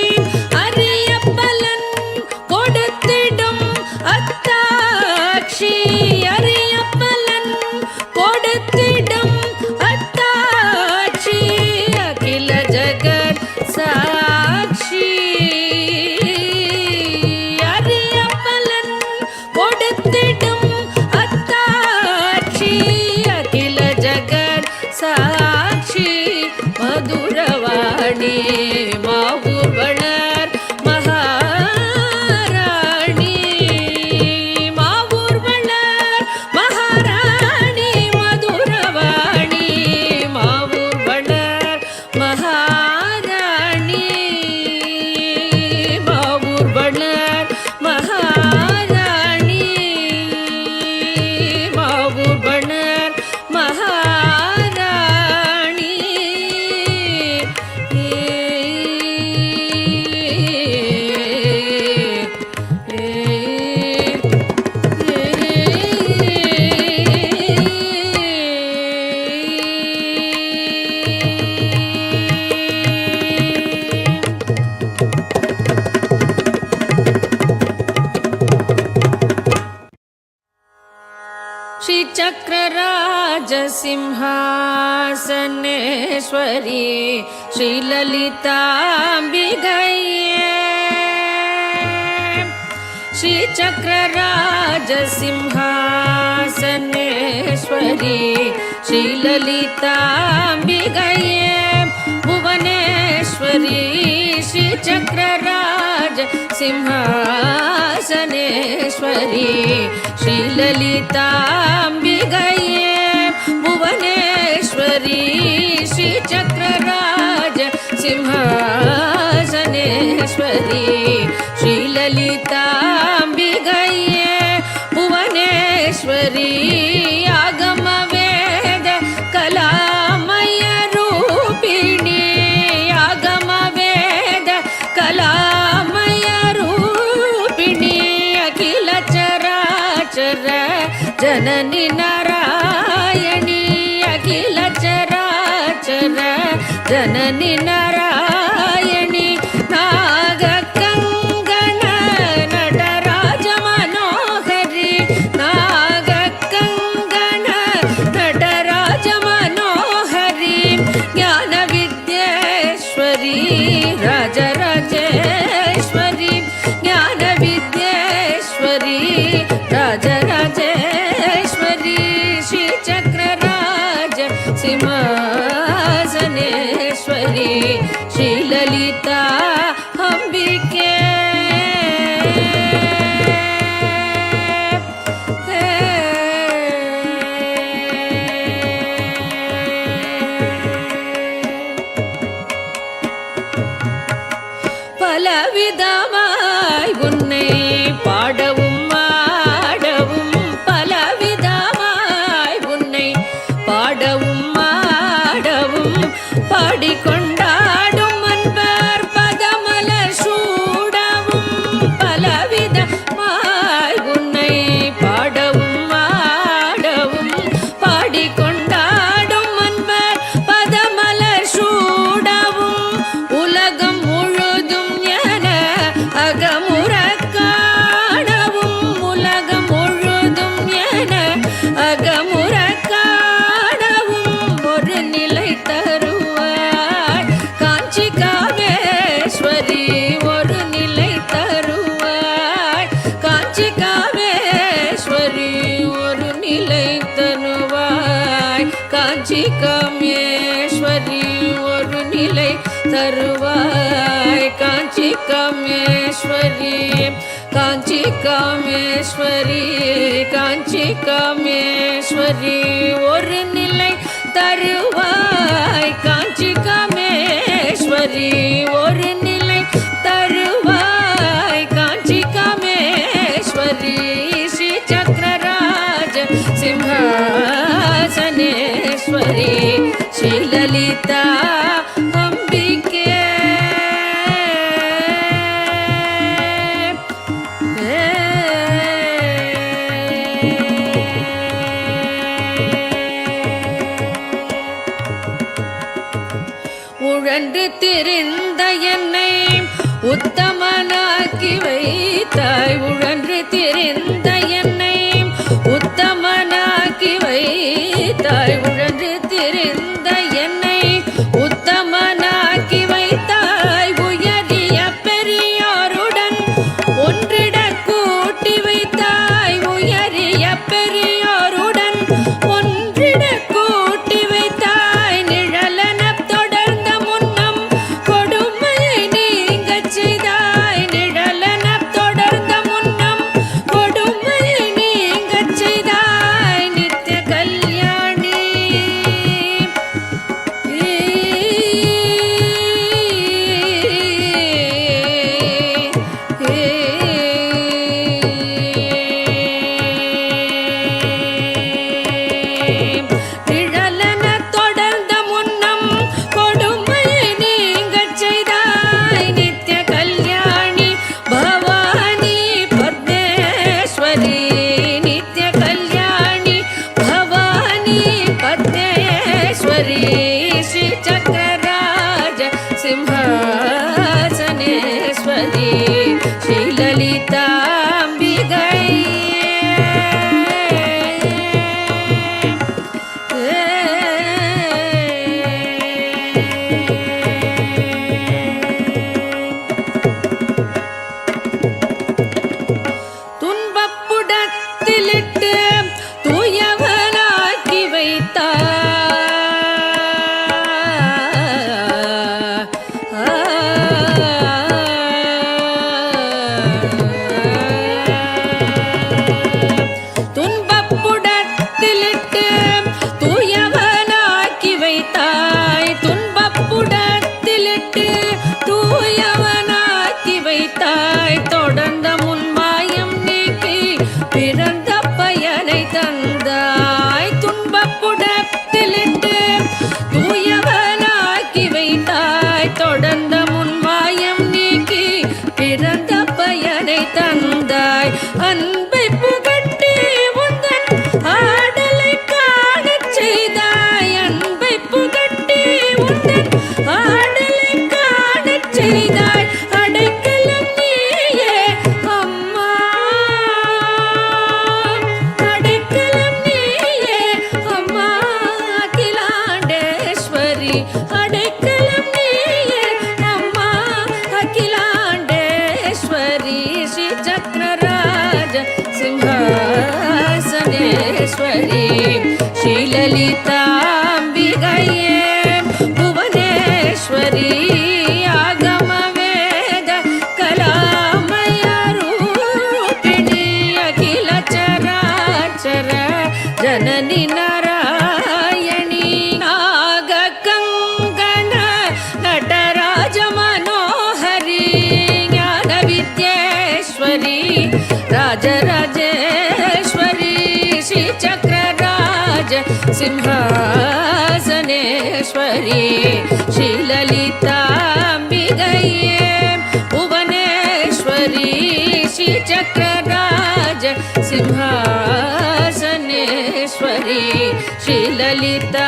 அரிய பலன் கொடுத்திடும் அத்தாட்சி அரிய பலன் கொடுத்திடும் அத்தாட்சி அகில ஜகத் சாட்சி அரிய பலன் கொடுத்திடும் அத்தாட்சி அகில ஜகத் சாட்சி மதுரவாணி மாவூர் வளர் மகாராணி மாவூர் வளர் மகாராணி மதுரவாணி மாவூர் வளர் மகாராணி மாவூர் வளர் மகாராணி மாவூர் வளர் மகாராணி श्रीचक्रराजसिंहासनेश्वरी श्रीललिताम्बिकये श्रीचक्रराजसिंहासनेश्वरी श्रीललिताम्बिकये भुवनेश्वरी श्रीचक्रराजसिंहासनेश्वरी श्रीललिताम्बिकये भुवनेश्वरी श्रीचक्रराजसिंहासनेश्वरी श्रीललिताम्बिकये भुवनेश्वरी आगमवेद कलामय रूपिणी आगमवेद कलामय रूपिणी अखिल चराचर जननी नारायणी अखिल चराचर जननी नारायणी नागकङ्गण नटराज मनोहरी नागकङ्गण नटराज मनोहरी ज्ञानविद्येश्वरी राजराजेश्वरी ज्ञानविद्येश्वरी राजराजेश्वरी श्रीचक्रराज सिंहासनेश्वरी श्रीललिता अम्बिके பலவிதமாய் உன்னை பாடவும் ஆடவும் பலவிதமாய் உன்னை பாடவும் ஆடவும் பாடிக்கொண்டாடும் அன்பர் பதமலர் சூடவும் பலவிதமாய் உன்னை பாடவும் ஆடவும் பாடிக்கொண்டாடும் அன்பர் பதமலர் சூடவும் உலகம் முழுதும் என அகமுற காணவும் உலகம் முழுதும் என அகமுற காணவும் ஒரு நிலை தருவாய் காஞ்சி காமேஸ்வரி ஒரு நிலை தருவாய் காஞ்சி காமேஸ்வரி ஒரு நிலை தருவாய் காஞ்சி காமேஸ்வரி ஒரு நிலை தருவாய் காஞ்சி காமேஸ்வரி காஞ்சி காமேஸ்வரி காஞ்சி காமேஸ்வரி ஒரு நிலை தருவாய் காஞ்சி காமேஸ்வரி ஒரு நிலை தருவாய் காஞ்சி காமேஸ்வரி ஸ்ரீ சக்கரராஜ சிம்ஹாசனேஸ்வரி ஸ்ரீலலிதா அம்பிகே உழன்று திரிந்த என்னை உத்தமனாக்கி வைத்தாய். உழன்று திரிந்த என்னை உத்தமனாக்கி வைத்தாய். உழன்று திரிந்த என்னை உத்தமனாக்கி வைத்தாய். உயரிய பெரியோருடன் ஒன்றிட கூட்டி வைத்தாய். உயரிய பெரியோருடன் ஒன்றிட கூட்டி வைத்தாய். நிழலென தொடர்ந்த முன்னம் கொடுமையை நீங்கச் செய்தாய். நிழலென தொடர்ந்த முன்னம் கொடுமையை நீங்கச் செய்தாய். நித்திய கல்யாணி நிழலென தொடர்ந்த முன்னம் கொடுமையை நீங்கச் செய்தாய். நித்திய கல்யாணி பவானி பத்மேஸ்வரி. நித்திய கல்யாணி பவானி பத்மேஸ்வரி. ஸ்ரீ சக்கரராஜ சிம்ஹாசனேஸ்வரி. ஸ்ரீ லலிதாம்பிகை துன்பப்புடத்திலிட்டு தூயவனாக்கி வைத்தாய். துன்பப்புடத்திலிட்டு தூயவனாக்கி வைத்தாய். துன்பப்புடத்திலிட்டு தூயவனாக்கி வைத்தாய். தொடர்ந்த முன்மாயம் நீக்கி பிறந்த பயனை தந்தாய். துன்பப்புடத்திலிட்டு தூயவனாக்கி வைத்தாய். தொடர்ந்த முன்மாயம் நீக்கி பிறந்த பயனை தந்தாய். அன்பை புகட்டி உந்தன் ஆடலை காணச் செய்தாய். அன்பை புகட்டி உந்தன் ஆடலை காணச் செய்தாய். அடைக்கலம் நீயே அம்மா. அடைக்கலம் நீயே அம்மா அகிலாண்டேஸ்வரி. அடைக்கலம் நீயே அம்மா அகிலாண்டேஸ்வரி. ஸ்ரீ சக்கரராஜ சிம்ஹாசனேஸ்வரி. ஸ்ரீ லலிதாம்பிகையே புவனேஸ்வரி. ஆகம வேத கலாமய ரூபிணி. அகில சராச்சர ஜனனி நாராயணி. நாக கங்கண நடராஜ மனோஹரி. ஞான வித்யேஸ்வரி ராஜராஜேஸ்வரி. ஸ்ரீ சக்கரராஜ சிம்ஹாசனேஸ்வரி. ஸ்ரீ லலிதாம்பிகையே புவனேஸ்வரி. ஸ்ரீ சக்கரராஜ சிம்ஹாசனேஸ்வரி. ஸ்ரீ லலிதாம்பிகையே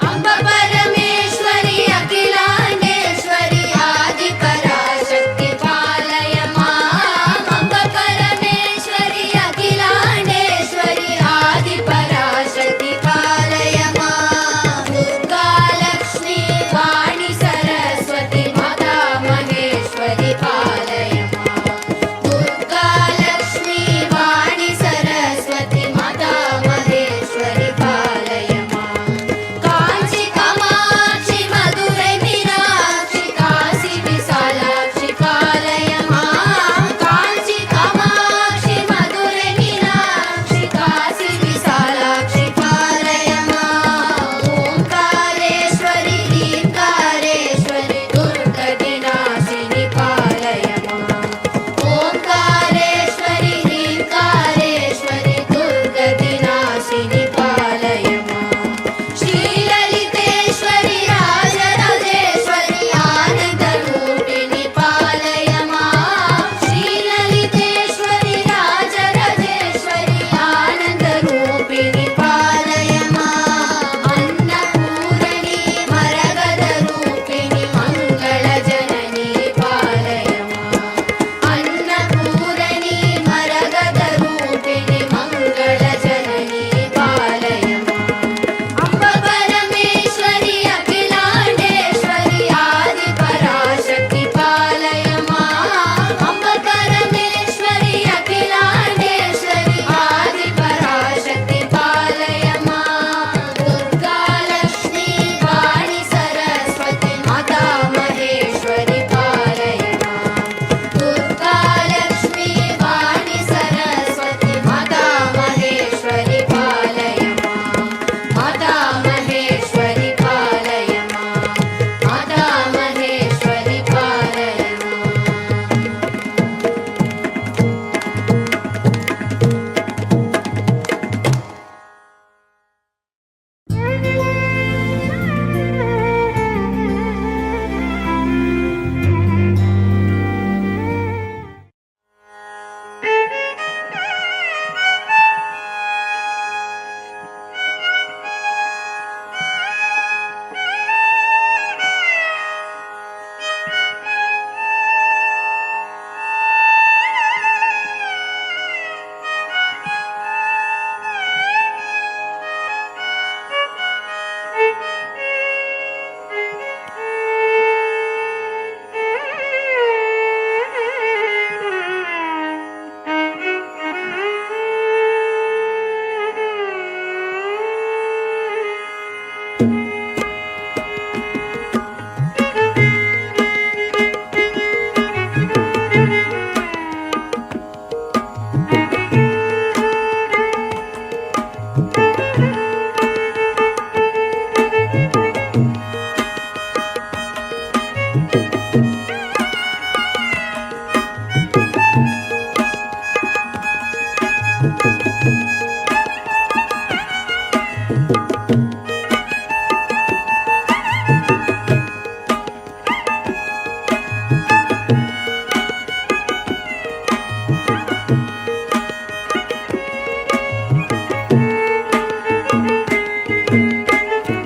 अम्ब परमेश्वरी अखिलांडेश्वरी.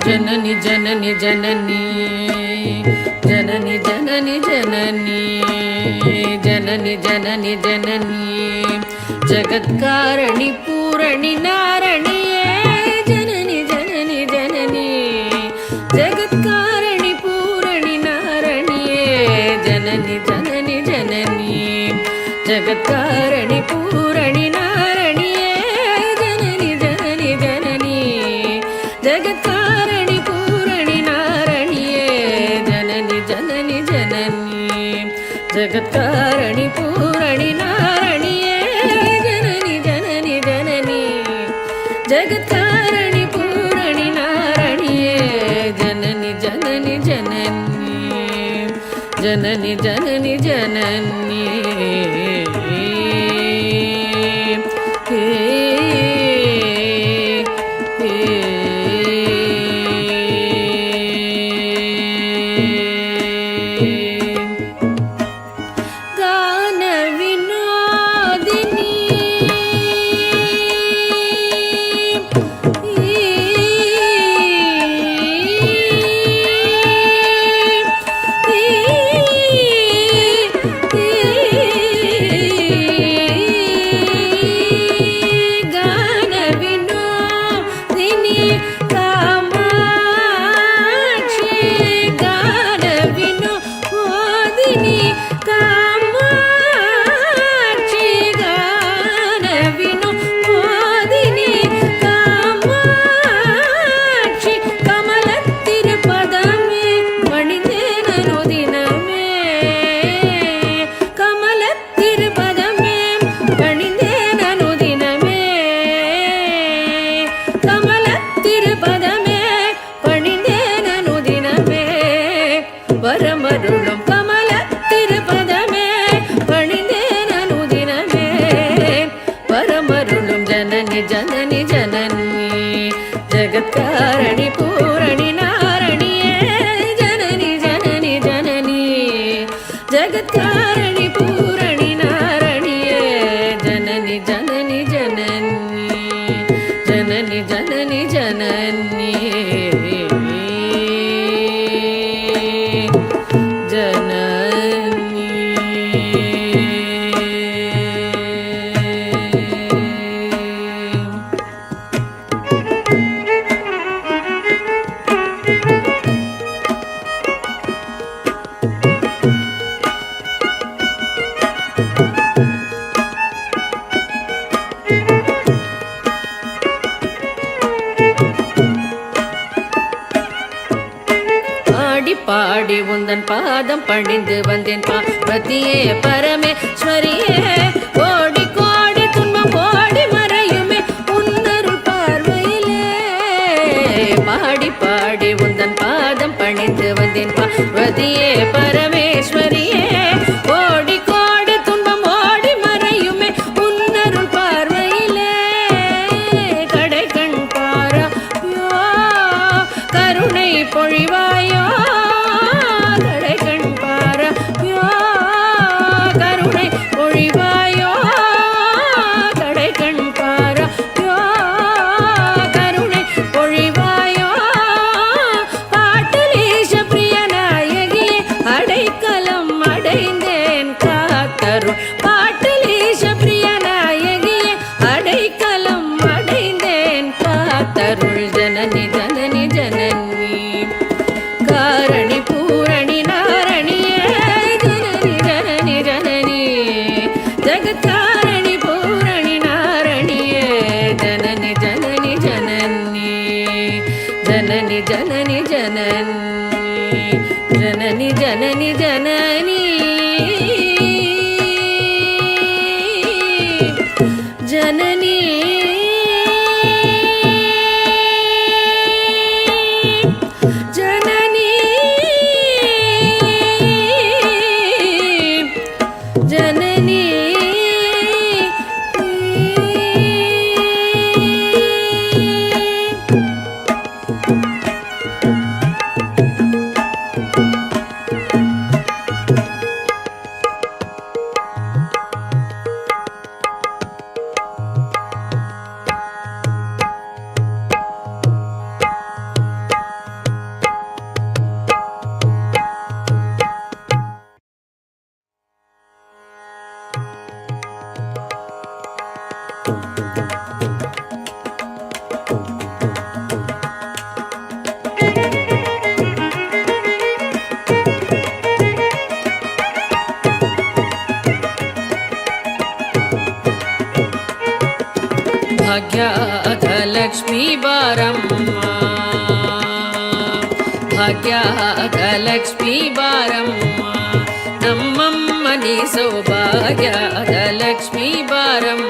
जननी जननी जननी जननी जननी जननी जननी जननी जननी जगत्कारणि पूरणि नारणिये जननी जननी जननी जगत्कारणि पूरणि नारणिये जननी जननी जननी जगत्कारणि पूरणि नारणिये जननी जननी जननी जगत्कारणि पूरणि नारणिये जननी जननी जननी जगत्कारणि पूरणि नारणिये जननी जननी जननी जगत्कारणि पूरणि नारणिये जननी जननी जननी जननी जननी जननी வரமருளும் கமலத்திருபதமே பணிந்தேனனுதினமே வரமருளும் ஜனனி ஜனனி ஜனனி ஜகத்காரணி பூரணி நாரணியே ஜனனி ஜனனி ஜனனி ஜகத்காரணி பூரணி நாரணியே ஜனனி ஜனனி ஜனனி ஜனனி ஜனனி ஜனனி பாடி உந்தன் பாதம் பணிந்து வந்தேன் பார்வதியே பரமேஸ்வரியே கோடி கோடி துன்பம் கோடி மறையுமே உன்னருள் பார்வையிலே பாடி பாடி உந்தன் பாதம் பணிந்து வந்தேன் பார்வதியே பரமேஸ்வரியே கோடி கோடி துன்பம் ஓடி மறையுமே உன்னருள் பார்வையிலே கடை கண் பாராயோ கருணை பொழிவாயோ ಜನನಿ ಜನನಿ ಜನನಿ ಜನನಿ ಜನನಿ ಜನನಿ ಜನನಿ ಭಾಗ್ಯದ ಲಕ್ಷ್ಮೀ ಬಾರಮ್ಮ ಭಾಗ್ಯದ ಲಕ್ಷ್ಮೀ ಬಾರಮ್ಮ ನಮ್ಮಮ್ಮನಿ ಸೌಭಾಗ್ಯದ ಲಕ್ಷ್ಮೀ ಬಾರಮ್ಮ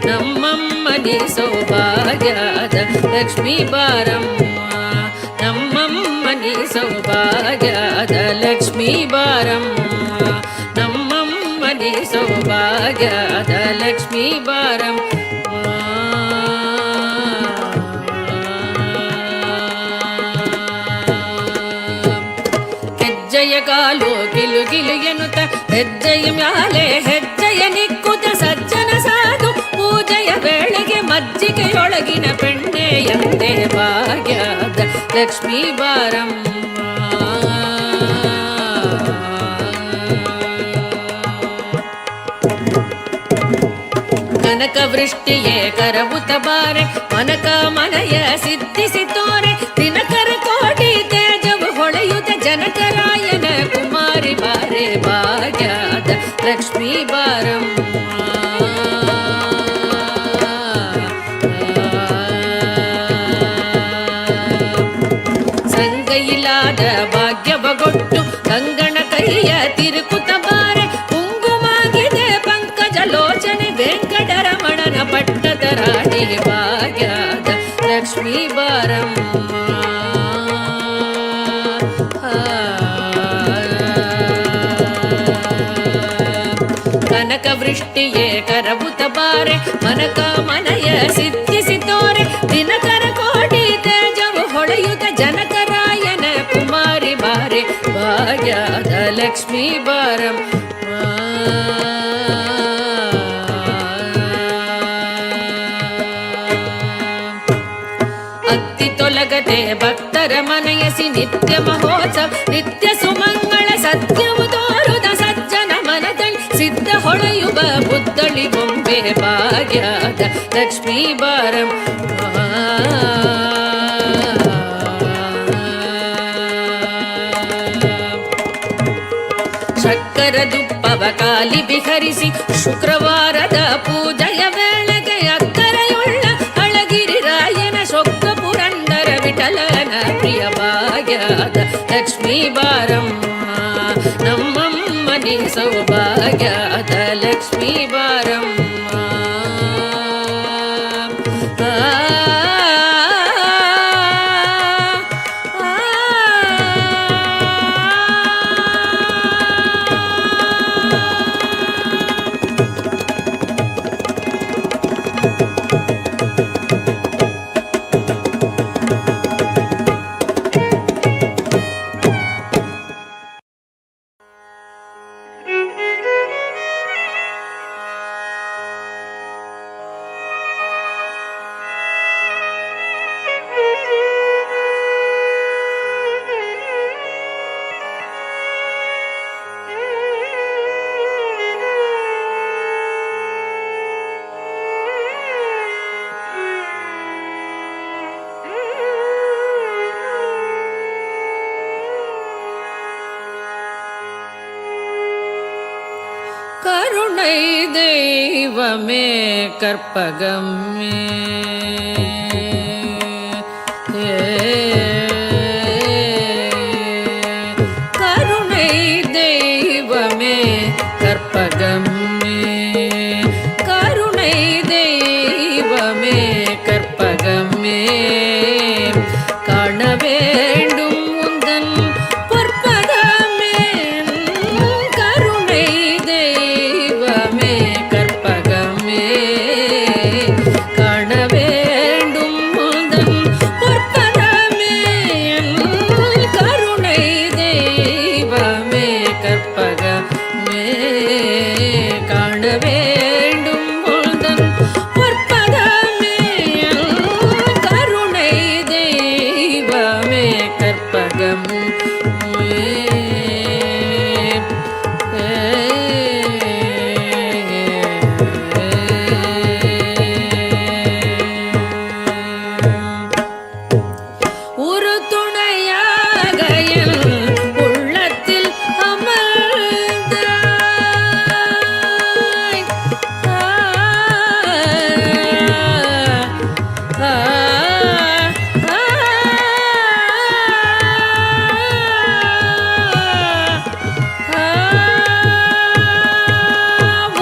ನಮ್ಮಮ್ಮನಿ ಸೌಭಾಗ್ಯದ ಲಕ್ಷ್ಮೀ ಬಾರಮ್ಮ ನಮ್ಮಮ್ಮನಿ ಸೌಭಾಗ್ಯದ ಲಕ್ಷ್ಮೀ ಬಾರಮ್ಮ ನಮ್ಮಮ್ಮನಿ ಸೌಭಾಗ್ಯದ ಲಕ್ಷ್ಮೀ ಬಾರಮ್ಮ ಹೆಜ್ಜೆಯ ಕಾಲು ಗಿಲು ಗಿಲು ಎನ್ನುತ್ತ ಹೆಜ್ಜೆಯ ಮ್ಯಾಲೆ ಹೆಜ್ಜೆಯ ನಿಕ್ಕುತ್ತ ಸಜ್ಜನ ಸಾಧು ಪೂಜೆಯ ವೇಳೆಗೆ ಮಜ್ಜಿಗೆಯೊಳಗಿನ ಬೆಣ್ಣೆ ಎಂದೇ ಭಾಗ್ಯದ ಲಕ್ಷ್ಮೀ ಬಾರಮ್ಮ ಕನಕ ವೃಷ್ಟಿಯೇ ಕರಬುತ ಬಾರೆ ಮನಕ ಮನಯ ಸಿದ್ಧಿಸಿ ತೋರೆ ದಿನಕರ ಕೋಟಿ ತೇಜವು ಹೊಳೆಯುತ್ತ ಜನಕರಾಯನ ಕುಮಾರಿ ಬಾರೆ ಭಾಗ್ಯದ ಲಕ್ಷ್ಮೀ ಬಾರಮ್ಮ ಸಂಗೈಲಾದ ಭಾಗ್ಯವಗೊಟ್ಟು ಕಂಗಣ ಕೈಯ ತಿರುಕುತ ಬಾರೆ ಕುಂಗುಮಾಗಿದೆ ಪಂಕಜ ಲೋಚನೆ ವೆಂಕಟರಮಣನ ಪಟ್ಟದ ರಾಣಿ ಭಾಗ್ಯದ ಲಕ್ಷ್ಮೀ ಬಾರಮ್ಮ ಕನಕ ವೃಷ್ಟಿಯೇ ಕರಬುತ ಬಾರೆ ಮನಕ ಮನಯ ಸಿದ್ಧಿಸಿ ತೋರೆ ದಿನಕರ ಕೋಟಿ ತೇಜವು ಹೊಳೆಯುತ್ತ ಜನಕರಾಯನ ಕುಮಾರಿ ಬಾರೆ ಭಾಗ್ಯದ ಲಕ್ಷ್ಮೀ ಬಾರಮ್ಮ ಅತ್ತಿ ತೊಲಗದೆ ಭಕ್ತರ ಮನಯಸಿ ನಿತ್ಯ ಮಹೋತ್ಸವ ನಿತ್ಯ ಸುಮಂಗಳ ಸತ್ಯವು ತೋರುದ ಸಜ್ಜನ ಮನದಲ್ಲಿ ಸಿದ್ಧ ಹೊಳೆಯುವ ಬುದ್ಧಳಿ ಬೊಂಬೆ ಭಾಗ್ಯದ ಲಕ್ಷ್ಮೀ ಬಾರಮ್ಮ ಶಕ್ಕರ ದುಪ್ಪವ ಕಾಲಿ ವಿಹರಿಸಿ ಶುಕ್ರವಾರದ ಪೂಜೆಯ ವೇಳೆಗೆ ಅಕ್ಕರೆಯುಳ್ಳ ಅಳಗಿರಿ ರಾಯನ ಸೊಕ್ಕ ಪುರಂದರ ವಿಠಲನ ಪ್ರಿಯ ಭಾಗ್ಯದ ಲಕ್ಷ್ಮೀ ಬಾರಮ್ಮ ನಮ್ಮಮ್ಮನಿ ಸೌಭಾಗ್ಯದ ಲಕ್ಷ್ಮೀ ಬಾರಮ್ಮ கருணை தெய்வமே கற்பகமே கற்பகம் ஒரு துணையாக என் உள்ளத்தில் அமர்ந்தாய்.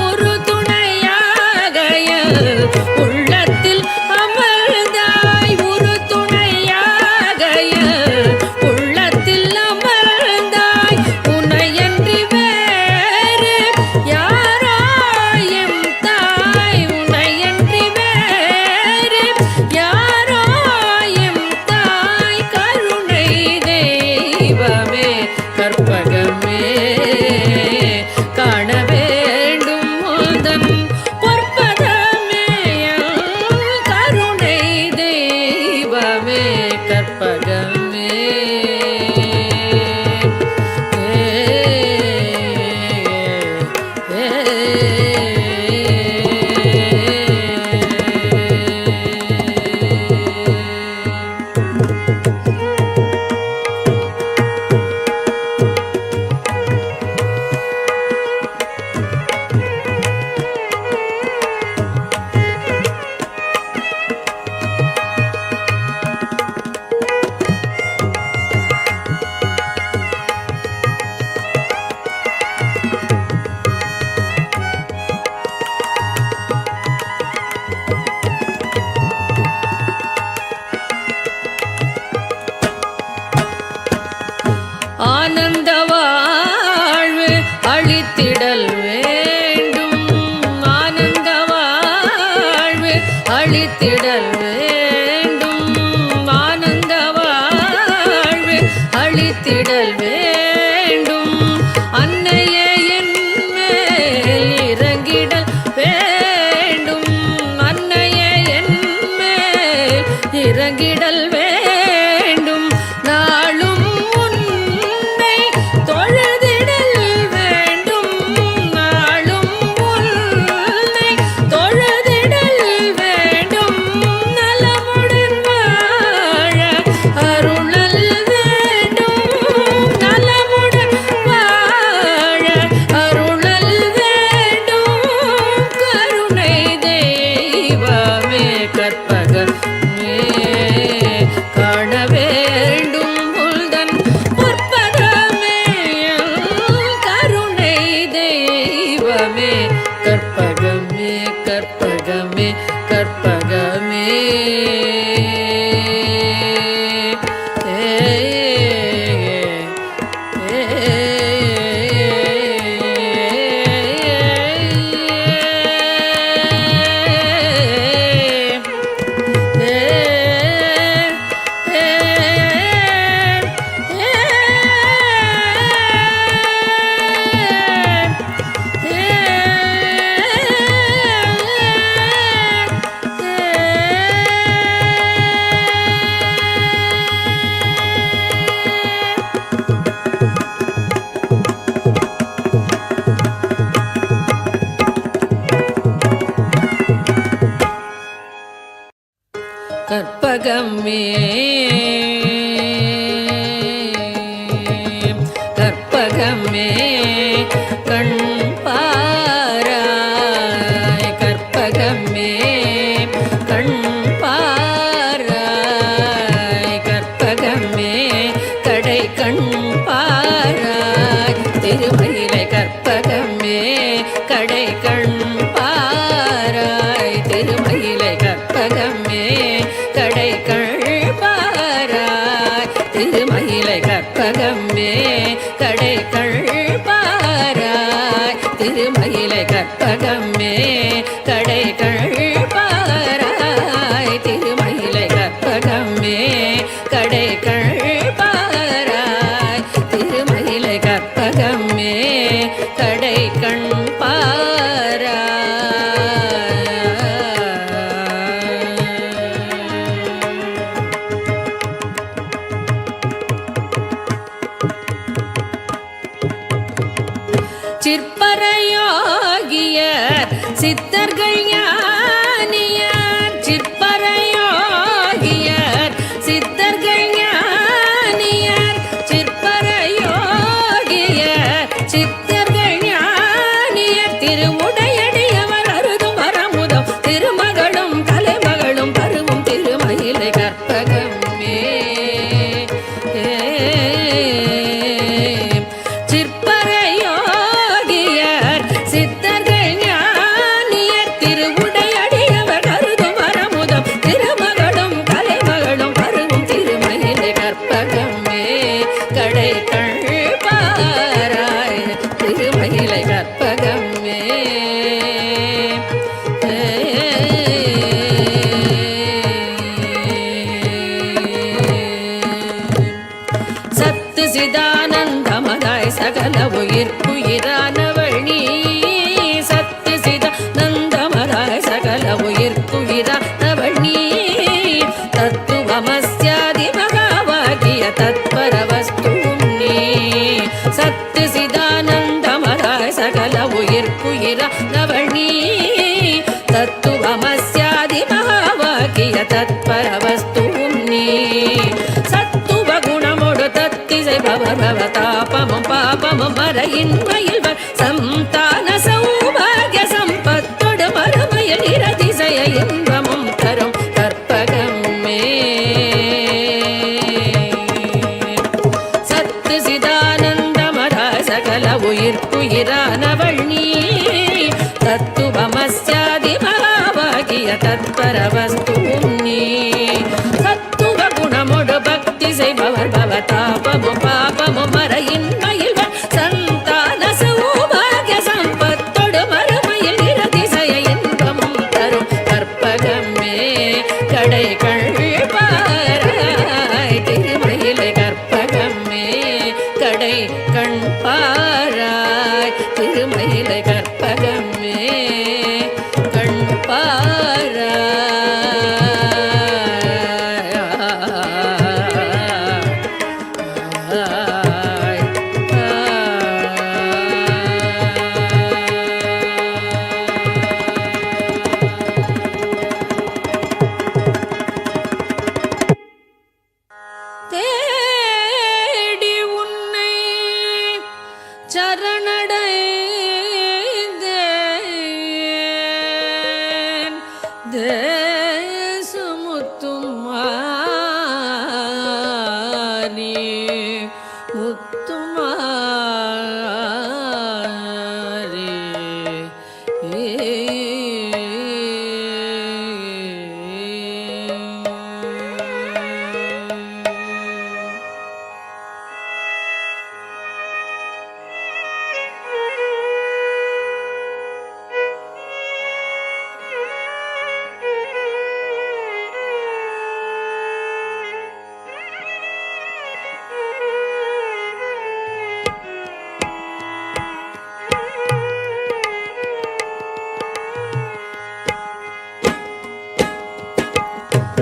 ஒரு துணையாக என் உள்ளத்தில் அமர்ந்தாய். ஒரு துணையாக என் உள்ளத்தில் அமர்ந்தாய். உன்னையன்றி வேறு யாரோ எம் தாய். உன்னையன்றி வேறு யாரோ எம் தாய். கருணை தெய்வமே கற்பகமே காண வேண்டும் உந்தன் பொற்பதமே. கருணை தெய்வமே கற்பகமே ஆனந்த வாழ்வு அளித்திடல் வேண்டும். ஆனந்த வாழ்வு அளித்திடல் வேண்டும். ஆனந்த வாழ்வு அளித்திடல் வேண்டும். அன்னையே என் மேல் இறங்கிடல் வேண்டும். அன்னையே என் மேல் இறங்கிடல் வேண்டும். நாளும் உன்னை தொழுதிடல் வேண்டும். நாளும் உன்னை தொழுதிடல் வேண்டும். நலமுடன் வாழ அருளல் வேண்டும். நலமுடன் வாழ அருளல் வேண்டும். கருணை தெய்வமே கற்பகமே காண வேண்டும் உந்தன் பொற்பதமே. கருணை தெய்வமே கற்பகமே கற்பகமே கற்பகமே கற்பகமே கற்பகமே கண் பாராய். கற்பகமே கண் பாராய். கற்பகமே கடை கண் பாராய். திருமயிலை கற்பகமே கடை கண் பாராய். திருமயிலை கற்பகமே கடை கண் பாராய். திருமயிலை கற்பகமே கடை கண் பாராய். திருமயிலை கற்பகமே கடை கண் பாராய். திருமயிலை கற்பகமே கடை கண் பாராய். திருமயிலை கற்பகமே கடை கண் பாராய். சிற்பரயோகியர் சித்தர்கள் ஞானியர் சிற்பரயோகியர் சித்தர்கள் ஞானியர் சிற்பரயோகியர் சித்தர்கள் ஞானியர் திருவுடையடியவர் அருதும் வரமுதம் திருமகளும் கலைமகளும் பருவும் திருமயிலை கற்பகமே சிற்பரயோகியர் சித்தர்கள் ஞானியர் திருவுடையடியவர் அருதும் வரமுதம் திருமகளும் கலைமகளும் பருவும் திருமயிலை கற்பகமே கடை கண்பாராய் திருமயிலை கற்பகமே சத்து சிதானந்தமதாய் சகல உயிர்க்குயிரானவள் நீ சத்து சிதானந்தமதாய் சகல உயிர்க்குயிரானவள் நீ தத்துவமஸ்யாதி மகாவாகிய தத்பரவஸ்துவும் நீ சத்து சிதானந்தமதாய் சகல உயிர்க்குயிரானவள் நீ தத்துவமஸ்யாதி மகாவாகிய தத்பரவஸ்துவும் நீ சத்துவ குணமோடு தத்திசை பவதாபமும் பாபமும் மறையின்மையில் சந்தான சௌபாகிய சம்பத்தோடு மறுமையில் இரதிசய இன்பமும் தரும் கற்பகமே சத்து சிதானந்தமதாய் சகல உயிர்க்குயிரானவள் நீ தத்துவமஸ்யாதி மகாவாகிய தத்பரவஸ்துவும் நீ சத்துவ குணமோடு பக்தி செய்பவர் பவதாபமும் பாபமும் மறையின்மையில் சந்தான சௌபாகிய சம்பத்தோடு மறுமையில் இரதிசய இன்பமும் தரும் கற்பகமே கடை கண்பாராய் திருமயிலை கற்பகமே கடை கண்பாராய் திருமயிலை கற்பகமே தேடி உன்னை சரணடைந்தேன் தேசமுத்தும் மாறி முத்துமாரி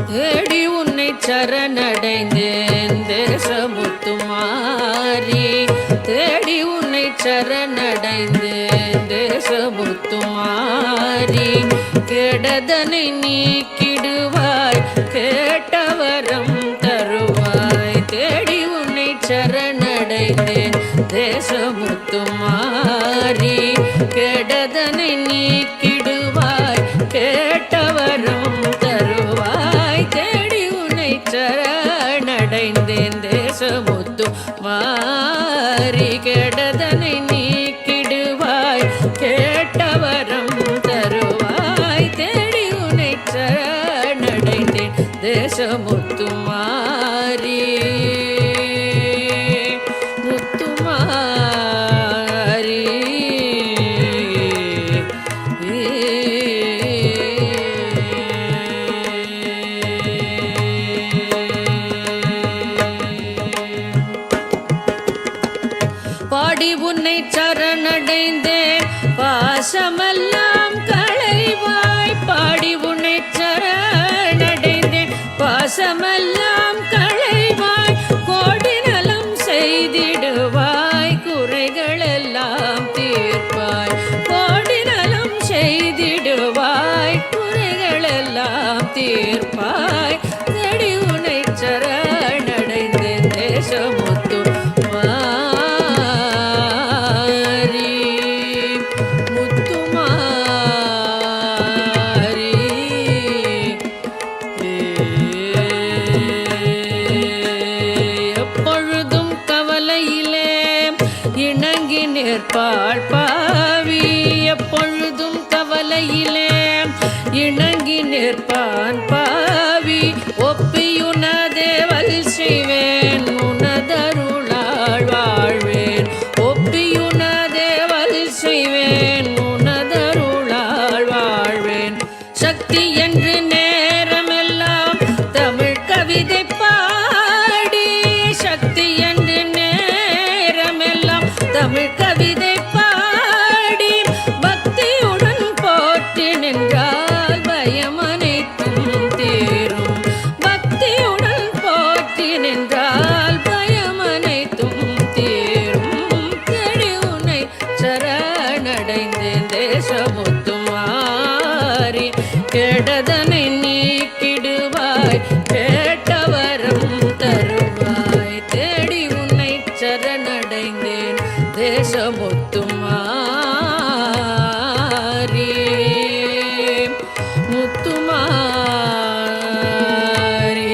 தேடி உன்னை சரணடைந்தேன் தேசமுத்துமாரி தேடி உன்னை சரணடைந்தேன் தேசமுத்துமாரி கெடதனை நீக்கிடுவாய் கேட்டவரம் தருவாய் தேடி உன்னை சரணடைந்தேன் தேசமுத்துமாரி கெடதனை நீக்கிடுவாய் கேட்டவரம் தருவாய் தேடி உன்னை சரணடைந்தேன் தேசமுத்து மாறி கெடதனை நீக்கிடுவாய் கேட்டவரம் தருவாய் தேடி உன்னை சரணடைந்தேன் தேசமுத்து மாறி முத்துமாரி பாடி உன்னை சரணடைந்தேன் பாசமெல்லாம் களைவாய் பாடி உன்னை சரணடைந்தேன் பாசமெல்லாம் களைவாய் கோடி நலம் செய்திடுவாய் குறைகளெல்லாம் தீர்ப்பாய் நிற்பாள் பாவி எப்பொழுதும் கவலையிலே இணங்கி நிற்பான் பாவி ஒப்பியுனதேவல் செய்வேன் உனதருளாள் வாழ்வேன் ஒப்பியுனதேவல் செய்வேன் உனதருளாள் வாழ்வேன் சக்தி என்று நேரமெல்லாம் தமிழ் கவிதை பாடி சக்தி என்று நேரமெல்லாம் தமிழ் கவிதை பாடி பக்தியுடன் போற்றி நின்றால் பயம் அனைத்தும் தீரும் பக்தியுடன் போற்றி நின்றால் பயம் அனைத்தும் தீரும் தேடி உன்னை சரணடைந்தேன் தேசமுத்துமாரி கெடதனை நீக்கிடுவாய் கேட்டவரம் தருவாய் தேடி உன்னை சரணடைந்தேன் தேசமுத்துமாரி முத்துமாரி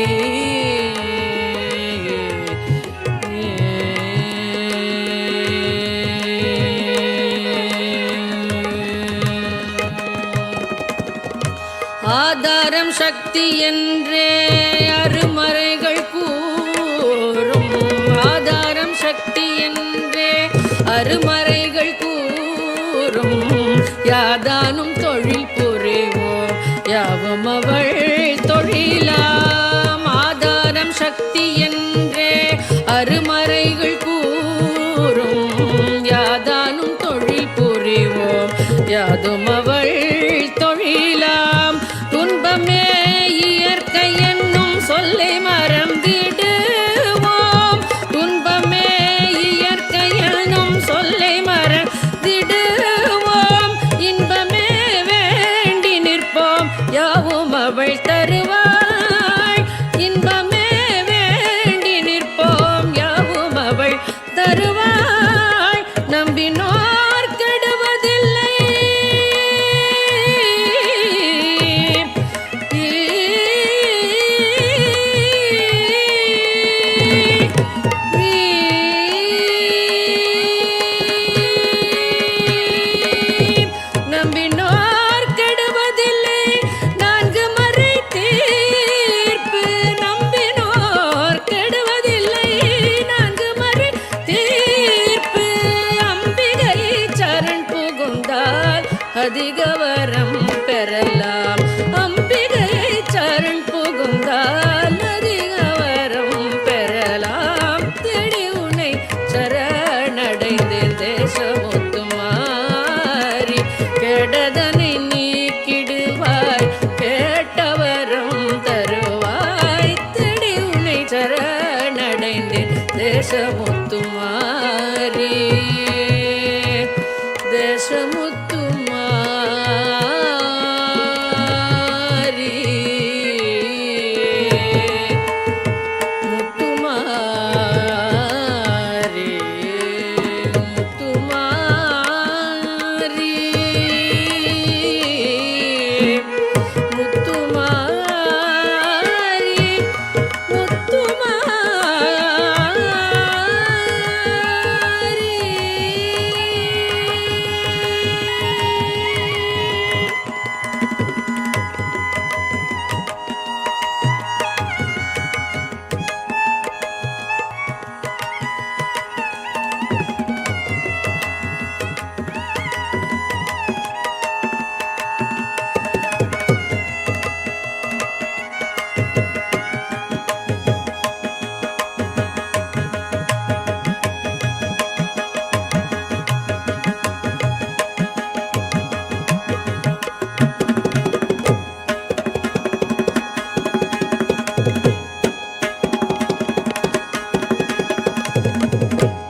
ஆதாரம் சக்தி என்றே அருமறைகள் கூறும் ஆதாரம் சக்தி என்றே அருமறைகள் கூறும் யாதானும் தொழில் புரிவோம் யாவும் அவள் தொழிலாம் ஆதாரம் சக்தி என்றே அருமறைகள் கூறும் யாதானும் தொழில் புரிவோம் யாதும் அவள் தொழிலாம் துன்பமே இயற்கை என்னும் சொல்லை மறந்திடுவோம் துன்பமே இயற்கை என்னும் சொல்லை மறந்திடுவோம் இன்பமே வேண்டி நிற்போம் யாவும் அவள் தருவாய் இன்பமே வேண்டி நிற்போம் யாவும் அவள் தருவாய் நம்பினோர் கெடுவதில்லை நம்பினோர் கெடுவதில்லை நான்கு மறை தீர்ப்பு நம்பினோர் கெடுவதில்லை நான்கு மறை தீர்ப்பு அம்பிகை சரண் புகுந்தால் அதிக வரம் பெறலாம் அம்பிகை சரண் புகுந்தால் அதிக வரம் பெறலாம் தேடி உன்னை சரணடைந்தேன் தேசமுத்துமாரி கெடதனை நீக்கிடுவாய் கேட்டவரம் தருவாய் தேடி உன்னை சரணடைந்தேன் தேசமுத்துமாரி தேசமுத்துமாரி முத்துமாரி முத்துமாரி முத்துமாரி முத்துமாரி
Thank you.